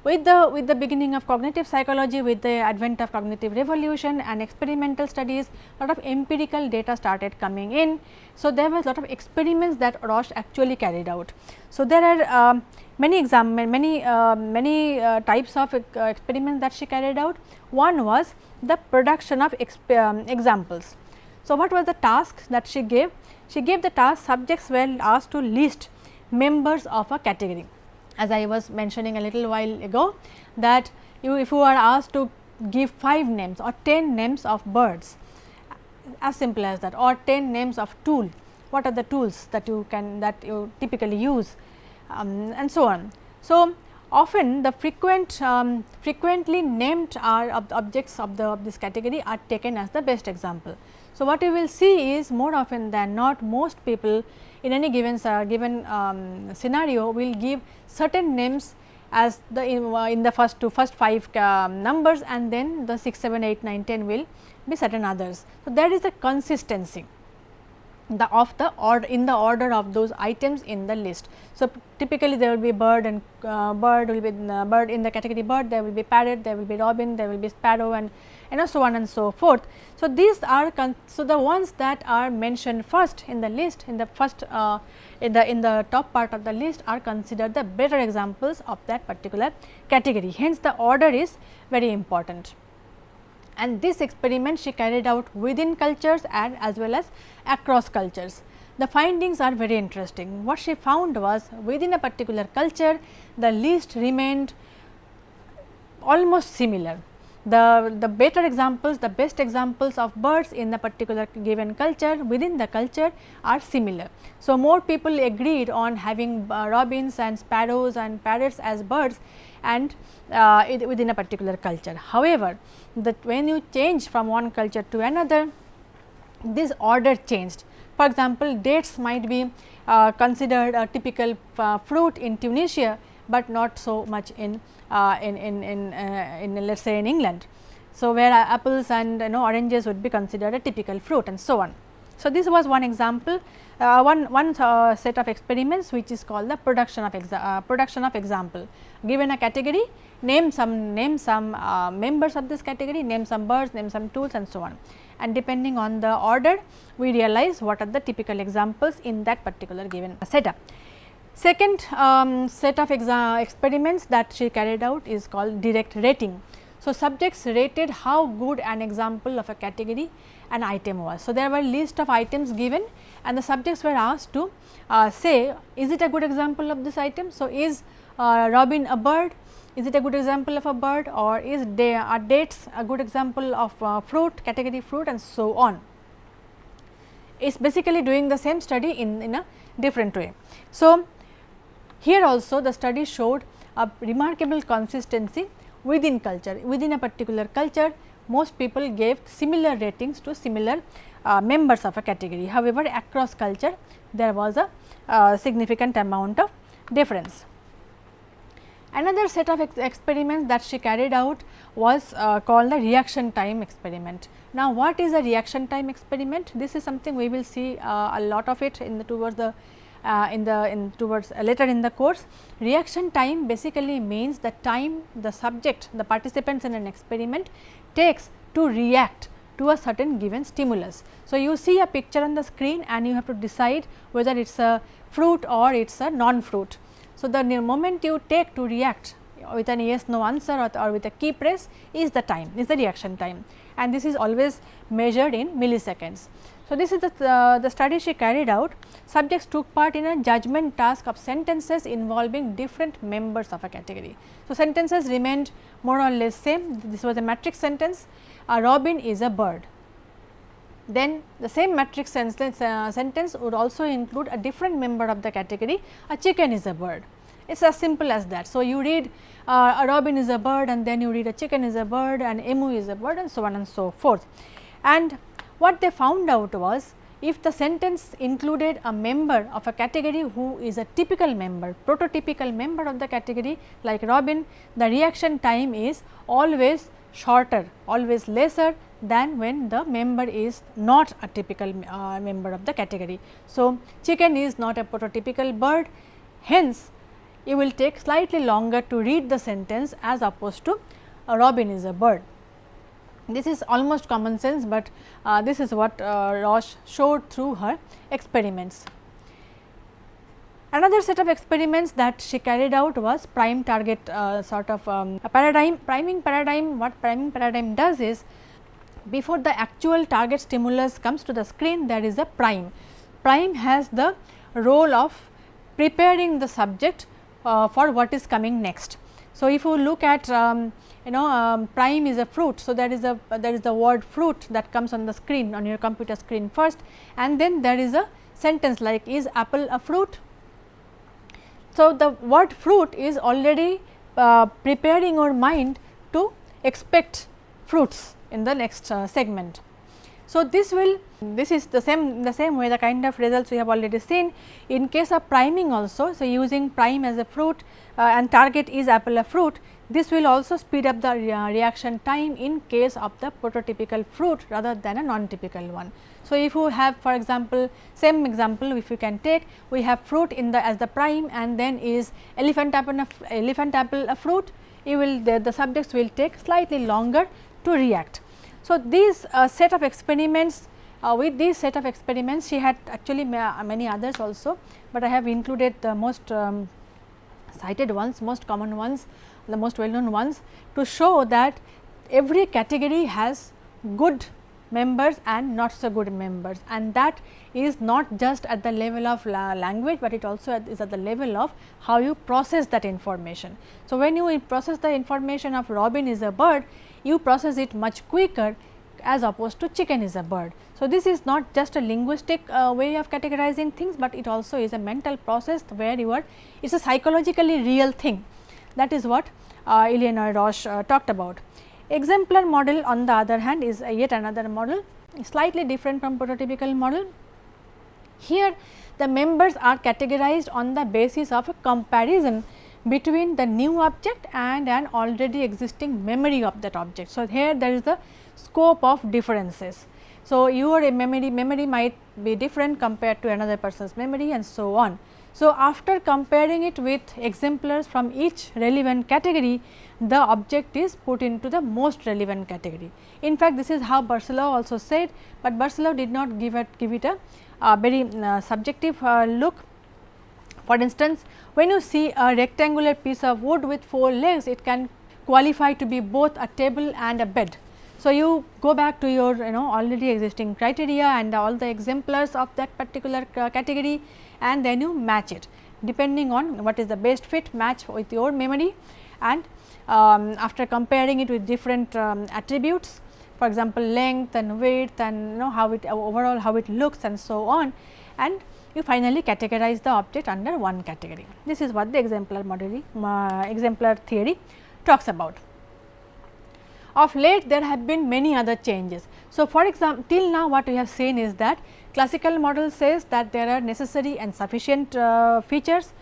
with the beginning of cognitive psychology, with the advent of cognitive revolution and experimental studies, lot of empirical data started coming in. So, there was lot of experiments that Roche actually carried out. So, there are many types of experiments that she carried out. One was the production of examples. So, what was the task that she gave? She gave the task, subjects were asked to list members of a category. As I was mentioning a little while ago, that if you are asked to give 5 names or 10 names of birds, as simple as that, or 10 names of tool, what are the tools that you typically use, and so on. So, often the frequently named objects of this category are taken as the best example. So, what you will see is more often than not most people in any given scenario will give certain names as the in the first 5 numbers, and then the 6, 7, 8, 9, 10 will be certain others. So, there is a consistency in the order of those items in the list. So, typically there will be bird, and bird will be bird in the category bird, there will be parrot, there will be robin, there will be sparrow, and so on and so forth. So, these are so the ones that are mentioned first in the list, in the first in the top part of the list are considered the better examples of that particular category. Hence, the order is very important. And this experiment she carried out within cultures and as well as across cultures. The findings are very interesting. What she found was within a particular culture, the list remained almost similar. The better examples, the best examples of birds in the particular given culture within the culture are similar. So, more people agreed on having robins and sparrows and parrots as birds and within a particular culture. However, when you change from one culture to another, this order changed. For example, dates might be considered a typical fruit in Tunisia, but not so much in let us say in England. So, where apples and oranges would be considered a typical fruit and so on. So, this was one example, one set of experiments which is called the production of example. Given a category, name some members of this category, name some birds, name some tools and so on, and depending on the order we realize what are the typical examples in that particular given setup. Second set of experiments that she carried out is called direct rating. So, subjects rated how good an example of a category an item was. So, there were list of items given and the subjects were asked to say is it a good example of this item. So, is robin a bird, is it a good example of a bird, or are dates a good example of fruit, category fruit and so on. It is basically doing the same study in a different way. So, here also the study showed a remarkable consistency within culture. Within a particular culture, most people gave similar ratings to similar members of a category. However, across culture there was a significant amount of difference. Another set of experiments that she carried out was called the reaction time experiment. Now, what is a reaction time experiment? This is something we will see a lot of it towards later in the course. Reaction time basically means the time the subject, the participants in an experiment takes to react to a certain given stimulus. So, you see a picture on the screen and you have to decide whether it is a fruit or it is a non-fruit. So, the moment you take to react with an yes no answer or with a key press is the time, is the reaction time, and this is always measured in milliseconds. So, this is the study she carried out. Subjects took part in a judgment task of sentences involving different members of a category. So, sentences remained more or less same. This was a matrix sentence, a robin is a bird. Then the same matrix sentence would also include a different member of the category, a chicken is a bird. It is as simple as that. So, you read a robin is a bird and then you read a chicken is a bird and emu is a bird and so on and so forth. And what they found out was, if the sentence included a member of a category who is a typical member, prototypical member of the category like robin, the reaction time is always shorter, always lesser than when the member is not a typical member of the category. So, chicken is not a prototypical bird, hence you will take slightly longer to read the sentence as opposed to a robin is a bird. This is almost common sense, but this is what Roche showed through her experiments. Another set of experiments that she carried out was prime target sort of a paradigm. Priming paradigm, what priming paradigm does is, before the actual target stimulus comes to the screen, there is a prime. Prime has the role of preparing the subject for what is coming next. So, if you look at prime is a fruit. So, there is the word fruit that comes on the screen, on your computer screen first, and then there is a sentence like, is apple a fruit? So, the word fruit is already preparing your mind to expect fruits in the next segment. So, this is the same way the kind of results we have already seen in case of priming also. So, using prime as a fruit and target is apple a fruit, this will also speed up the reaction time in case of the prototypical fruit rather than a non-typical one. So, if you have, for example, same example if you can take, we have fruit in the as the prime and then is elephant apple a fruit, you will the subjects will take slightly longer to react. So, these set of experiments, with these set of experiments she had actually many others also, but I have included the most cited ones, most common ones, the most well known ones, to show that every category has good members and not so good members, and that is not just at the level of language, but it also is at the level of how you process that information. So, when you process the information of Robin is a bird, you process it much quicker as opposed to chicken is a bird. So, this is not just a linguistic way of categorizing things, but it also is a mental process where you are, it is a psychologically real thing. That is what Eleanor Roche talked about. Exemplar model on the other hand is yet another model, slightly different from prototypical model. Here the members are categorized on the basis of a comparison between the new object and an already existing memory of that object. So, here there is the scope of differences. So, your memory might be different compared to another person's memory and so on. So, after comparing it with exemplars from each relevant category, the object is put into the most relevant category. In fact, this is how Barcelot also said, but Barcelot did not give it a very subjective look. For instance, when you see a rectangular piece of wood with 4 legs, it can qualify to be both a table and a bed. So, you go back to your already existing criteria and all the exemplars of that particular category, and then you match it depending on what is the best fit, match with your memory, and after comparing it with different attributes, for example, length and width and how it overall how it looks and so on, and you finally categorize the object under one category. This is what the exemplar theory talks about. Of late there have been many other changes. So, for example, till now what we have seen is that classical model says that there are necessary and sufficient features.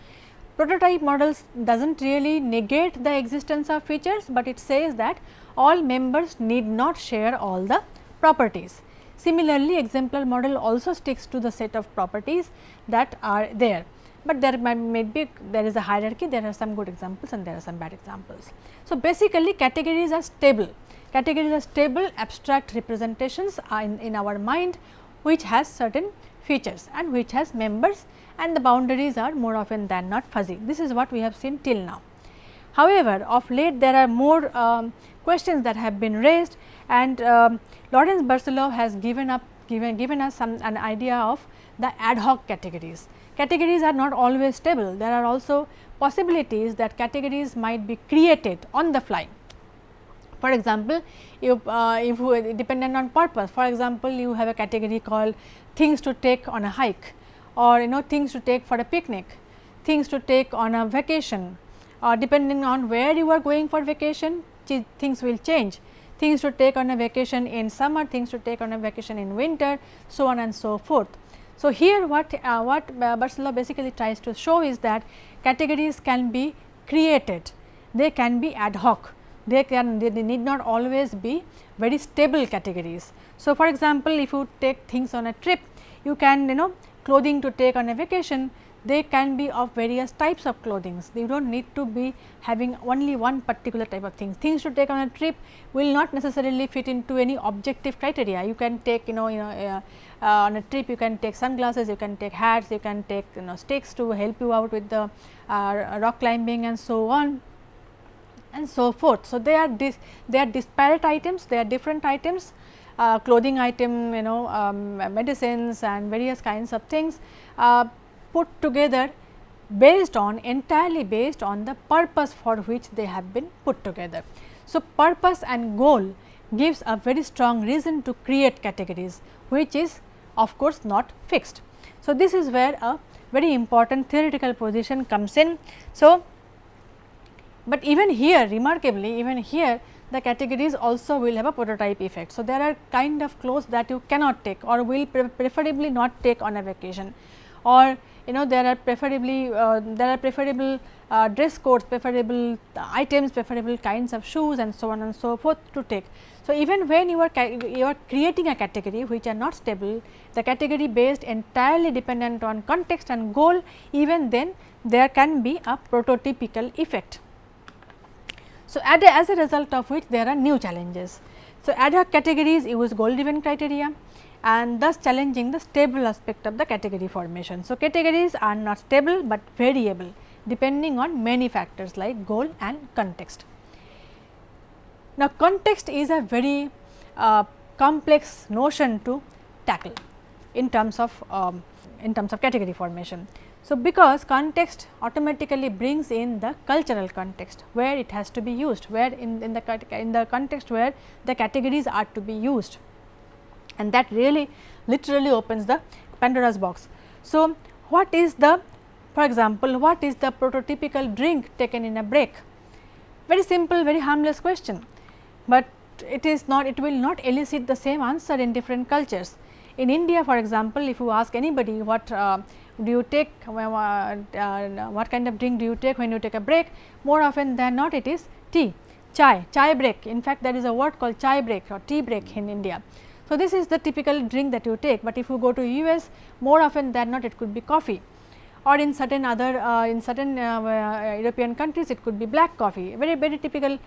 Prototype models does not really negate the existence of features, but it says that all members need not share all the properties. Similarly, exemplar model also sticks to the set of properties that are there, but there there is a hierarchy, there are some good examples and there are some bad examples. So, basically categories are stable. Categories are stable abstract representations in our mind, which has certain features and which has members, and the boundaries are more often than not fuzzy. This is what we have seen till now. However, of late there are more questions that have been raised, and Lawrence Barcelot has given us an idea of the ad hoc categories. Categories are not always stable. There are also possibilities that categories might be created on the fly. For example, if dependent on purpose, for example, you have a category called things to take on a hike, or things to take for a picnic, things to take on a vacation, or depending on where you are going for vacation, things will change. Things to take on a vacation in summer, things to take on a vacation in winter, so on and so forth. So, here what Barcelot basically tries to show is that categories can be created, they can be ad hoc, they need not always be very stable categories. So, for example, if you take things on a trip, you can clothing to take on a vacation, they can be of various types of clothing. You do not need to be having only one particular type of things. Things to take on a trip will not necessarily fit into any objective criteria. You can take on a trip, you can take sunglasses, you can take hats, you can take sticks to help you out with the rock climbing and so on and so forth. So, they are disparate items, they are different items, clothing item, medicines and various kinds of things put together entirely based on the purpose for which they have been put together. So, purpose and goal gives a very strong reason to create categories, which is of course not fixed. So, this is where a very important theoretical position comes in. So, But even here, remarkably, even here the categories also will have a prototype effect. So, there are kind of clothes that you cannot take or will preferably not take on a vacation, or there are preferable dress codes, preferable items, preferable kinds of shoes and so on and so forth to take. So, even when you are creating a category which are not stable, the category based entirely dependent on context and goal, even then there can be a prototypical effect. So, as a result of which there are new challenges. So, ad hoc categories use goal driven criteria and thus challenging the stable aspect of the category formation. So, categories are not stable, but variable depending on many factors like goal and context. Now, context is a very complex notion to tackle in terms of category formation. So, because context automatically brings in the cultural context where it has to be used, where in the context where the categories are to be used, and that really literally opens the Pandora's box. So, what is the, for example, what is the prototypical drink taken in a break? Very simple, very harmless question, but it is not, it will not elicit the same answer in different cultures. In India, for example, if you ask anybody what do you take, what kind of drink do you take when you take a break, more often than not it is tea, chai break. In fact, there is a word called chai break or tea break in India. So, this is the typical drink that you take, but if you go to US, more often than not it could be coffee, or in certain other European countries it could be black coffee, very typical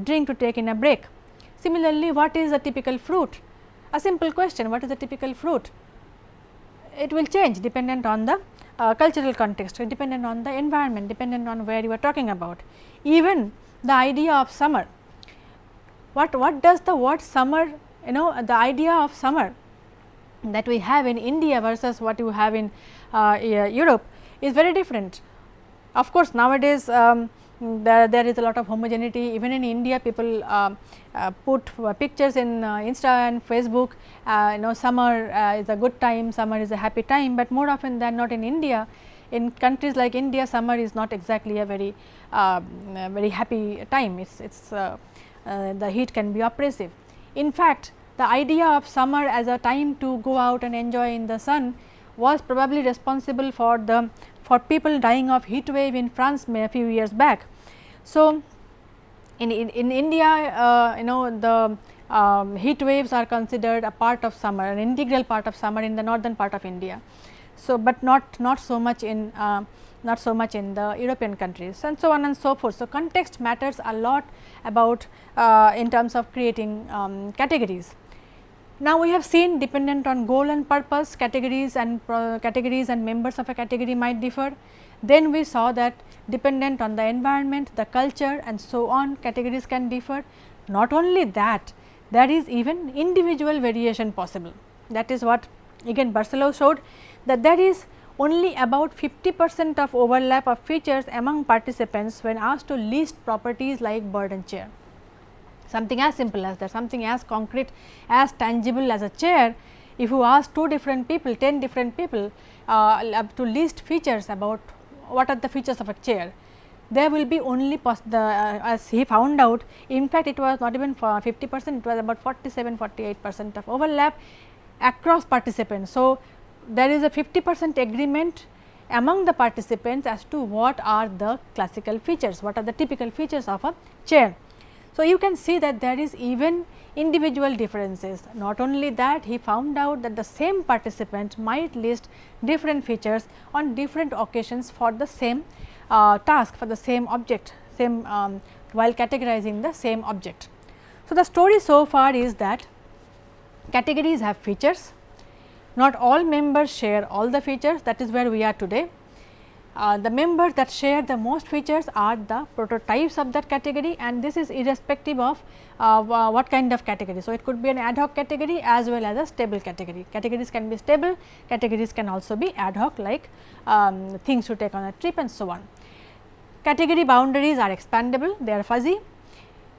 drink to take in a break. Similarly, what is a typical fruit? A simple question, what is a typical fruit? It will change dependent on the cultural context, dependent on the environment, dependent on where you are talking about. Even the idea of summer, what does the word summer, the idea of summer that we have in India versus what you have in Europe is very different. Of course, nowadays there is a lot of homogeneity. Even in India, people put pictures in Insta and Facebook, summer is a good time, summer is a happy time, but more often than not in India, in countries like India, summer is not exactly a very happy time. It's the heat can be oppressive. In fact, the idea of summer as a time to go out and enjoy in the sun was probably responsible for people dying of heat wave in France a few years back. So, in India, the heat waves are considered a part of summer, an integral part of summer in the northern part of India. So, but not so much in the European countries, and so on and so forth. So, context matters a lot about in terms of creating categories. Now, we have seen dependent on goal and purpose, categories and members of a category might differ. Then we saw that dependent on the environment, the culture and so on, categories can differ. Not only that, there is even individual variation possible. That is what again Barcelos showed, that there is only about 50% of overlap of features among participants when asked to list properties like bird and chair. Something as simple as that, something as concrete, as tangible as a chair. If you ask 2 different people, 10 different people to list features about what are the features of a chair, there will be only as he found out, in fact, it was not even 50%, it was about 47-48% of overlap across participants. So, there is a 50% agreement among the participants as to what are the classical features, what are the typical features of a chair. So, you can see that there is even individual differences. Not only that, he found out that the same participant might list different features on different occasions for the same task, for the same object, while categorizing the same object. So, the story so far is that categories have features. Not all members share all the features, that is where we are today. The members that share the most features are the prototypes of that category, and this is irrespective of what kind of category. So, it could be an ad hoc category as well as a stable category. Categories can be stable, categories can also be ad hoc, like things to take on a trip and so on. Category boundaries are expandable, they are fuzzy,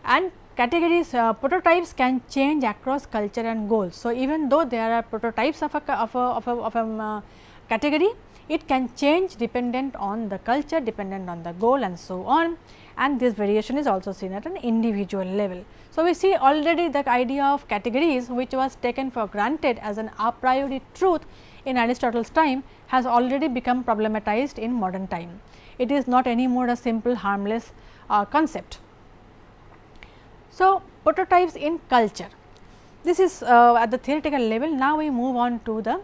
and categories prototypes can change across culture and goals. So, even though there are prototypes of a category, it can change dependent on the culture, dependent on the goal and so on, and this variation is also seen at an individual level. So, we see already the idea of categories, which was taken for granted as an a priori truth in Aristotle's time, has already become problematized in modern time. It is not anymore a simple harmless concept. So, prototypes in culture, this is at the theoretical level. Now, we move on to the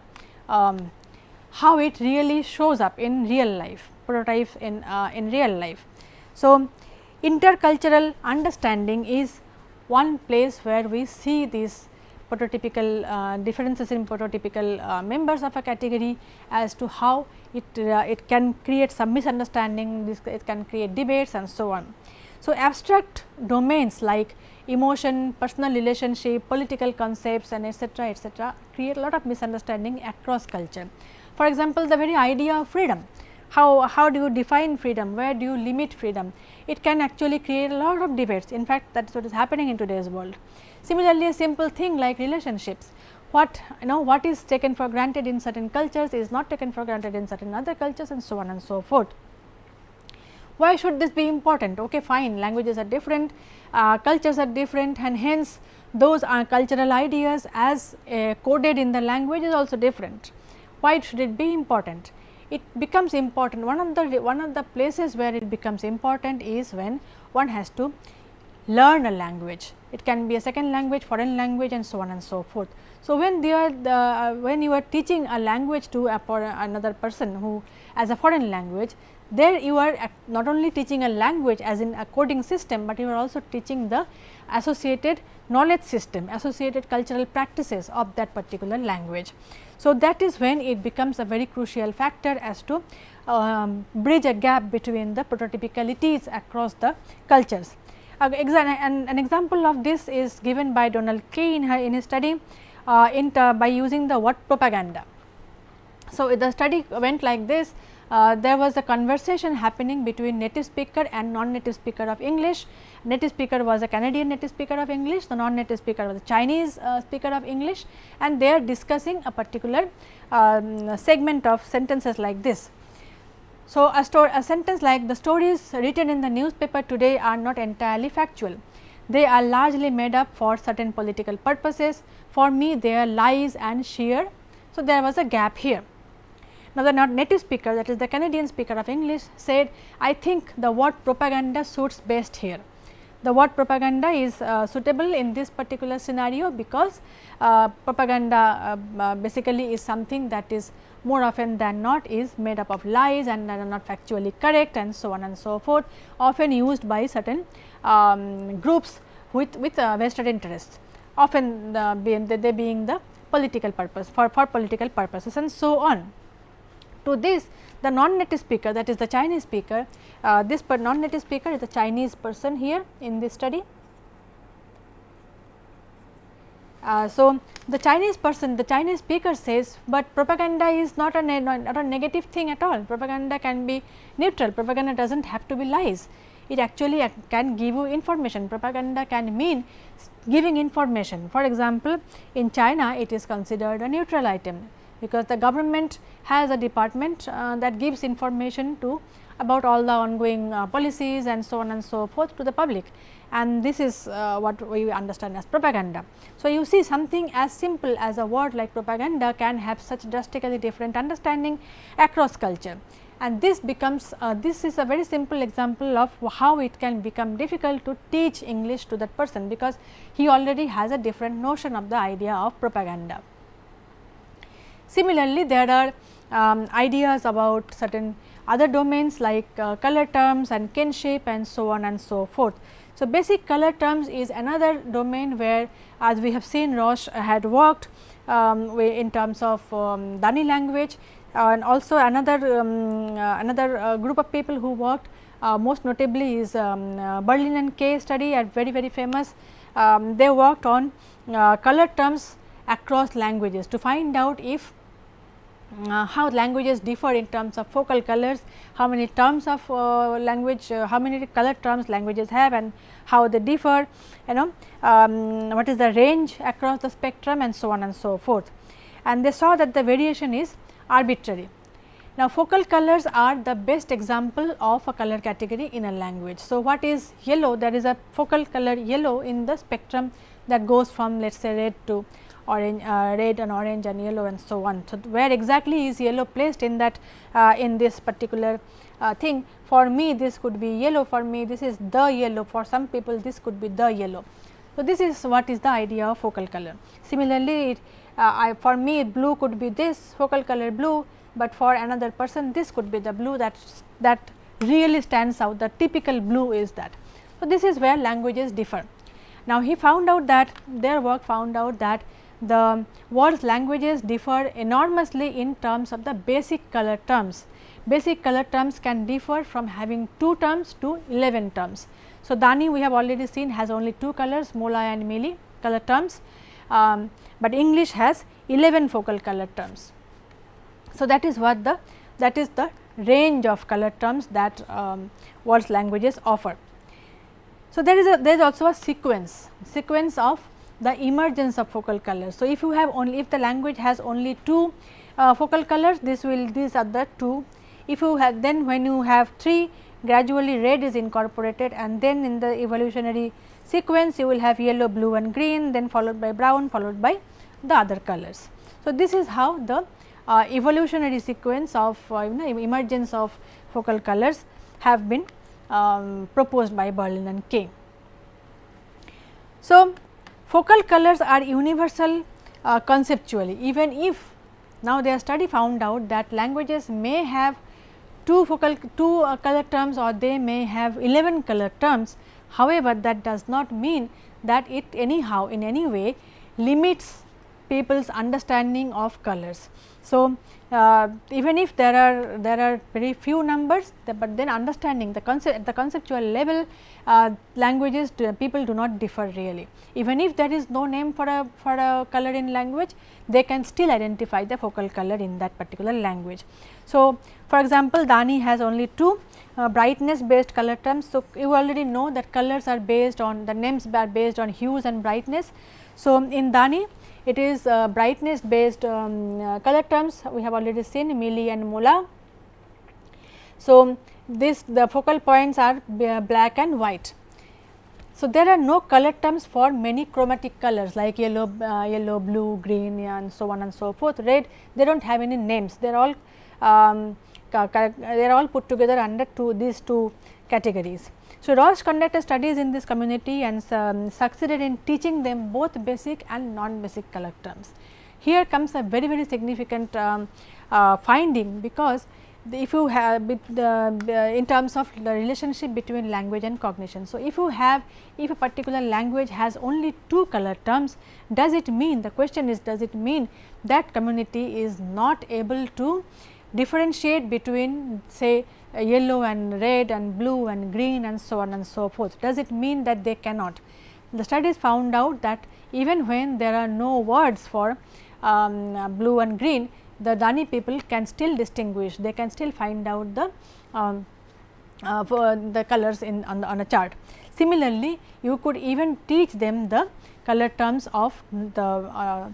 how it really shows up in real life, prototypes in real life. So, intercultural understanding is one place where we see these prototypical differences in prototypical members of a category, as to how it can create some misunderstanding, it can create debates and so on. So, abstract domains like emotion, personal relationship, political concepts and etc., create a lot of misunderstanding across culture. For example, the very idea of freedom, how do you define freedom, where do you limit freedom, it can actually create a lot of debates. In fact, that is what is happening in today's world. Similarly, a simple thing like relationships, what is taken for granted in certain cultures is not taken for granted in certain other cultures and so on and so forth. Why should this be important? Okay, fine, languages are different, cultures are different, and hence those cultural ideas as coded in the language is also different. Why should it be important? It becomes important, one of the places where it becomes important is when one has to learn a language. It can be a second language, foreign language and so on and so forth. So, when when you are teaching a language to another person who as a foreign language, there you are not only teaching a language as in a coding system, but you are also teaching the associated knowledge system, associated cultural practices of that particular language. So, that is when it becomes a very crucial factor as to bridge a gap between the prototypicalities across the cultures. An example of this is given by Donald Kay in his study by using the word propaganda. So, the study went like this. There was a conversation happening between native speaker and non-native speaker of English. Native speaker was a Canadian native speaker of English, the non-native speaker was a Chinese speaker of English, and they are discussing a particular segment of sentences like this. So, a sentence like, the stories written in the newspaper today are not entirely factual, they are largely made up for certain political purposes, for me they are lies and sheer. So, there was a gap here. Now, the native speaker, that is the Canadian speaker of English, said, I think the word propaganda suits best here. The word propaganda is suitable in this particular scenario because propaganda basically is something that is more often than not is made up of lies and are not factually correct and so on and so forth, often used by certain groups with vested interests, often they being the political purpose for political purposes and so on. To this, the non-native speaker, that is the Chinese speaker, this non-native speaker is the Chinese person here in this study. So, the Chinese person, the Chinese speaker says, but propaganda is not a negative thing at all. Propaganda can be neutral, propaganda does not have to be lies, it actually can give you information. Propaganda can mean giving information. For example, in China it is considered a neutral item, because the government has a department that gives information to about all the ongoing policies and so on and so forth to the public, and this is what we understand as propaganda. So, you see something as simple as a word like propaganda can have such drastically different understanding across culture, and this becomes this is a very simple example of how it can become difficult to teach English to that person, because he already has a different notion of the idea of propaganda. Similarly, there are ideas about certain other domains like color terms and kinship and so on and so forth. So, basic color terms is another domain where, as we have seen, Roche had worked in terms of Dani language, and also another group of people who worked most notably is Berlin and Kay study, are very famous. They worked on color terms across languages to find out if how languages differ in terms of focal colors, how many terms of language, how many color terms languages have and how they differ, what is the range across the spectrum and so on and so forth. And they saw that the variation is arbitrary. Now, focal colors are the best example of a color category in a language. So, what is yellow? There is a focal color yellow in the spectrum that goes from let us say red to orange, red and orange and yellow and so on. So, where exactly is yellow placed in that in this particular thing? For me this could be yellow, for me this is the yellow, for some people this could be the yellow. So, this is what is the idea of focal color. Similarly, for me blue could be this focal color blue, but for another person this could be the blue that really stands out, the typical blue is that. So, this is where languages differ. Now, he found out that their work found out that the world's languages differ enormously in terms of the basic color terms. Basic color terms can differ from having 2 terms to 11 terms. So, Dani we have already seen has only 2 colors, Mola and Mili color terms, but English has 11 focal color terms. So, that is what the range of color terms that world's languages offer. So, there is also a sequence of the emergence of focal colors. So, if you have only, if the language has only 2 focal colors, these are the 2. If you have, then when you have 3, gradually red is incorporated, and then in the evolutionary sequence you will have yellow, blue and green, then followed by brown, followed by the other colors. So, this is how the evolutionary sequence of emergence of focal colors have been proposed by Berlin and Kay. So, focal colors are universal conceptually, even if now their study found out that languages may have 2 color terms or they may have 11 color terms. However, that does not mean that it anyhow in any way limits people's understanding of colors. So, even if there are very few numbers, but then understanding the concept at the conceptual level, languages people do not differ really. Even if there is no name for a color in language, they can still identify the focal color in that particular language. So, for example, Dani has only 2 brightness based color terms. So, you already know that colors are based on, the names are based on hues and brightness. So, in Dani it is brightness based color terms, we have already seen Mili and Mola. So, the focal points are black and white. So, there are no color terms for many chromatic colors like yellow, blue, green and so on and so forth. Red, they do not have any names, they are all put together under these 2 categories. So, Roche conducted studies in this community and succeeded in teaching them both basic and non-basic color terms. Here comes a very significant finding, because if you have in terms of the relationship between language and cognition. So, if a particular language has only 2 color terms, does it mean, the question is, does it mean that community is not able to differentiate between say yellow and red and blue and green and so on and so forth? Does it mean that they cannot? The studies found out that even when there are no words for blue and green, the Dani people can still distinguish, they can still find out the colors on a chart. Similarly, you could even teach them the color terms of the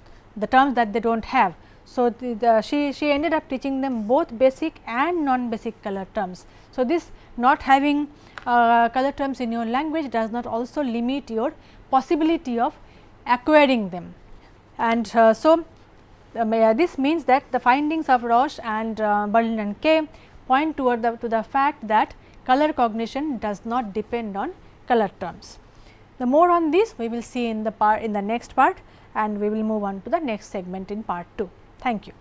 terms that they do not have. So, she ended up teaching them both basic and non-basic color terms. So, this not having color terms in your language does not also limit your possibility of acquiring them. And this means that the findings of Roche and Berlin and Kay point toward to the fact that color cognition does not depend on color terms. The more on this we will see in the next part, and we will move on to the next segment in part 2. Thank you.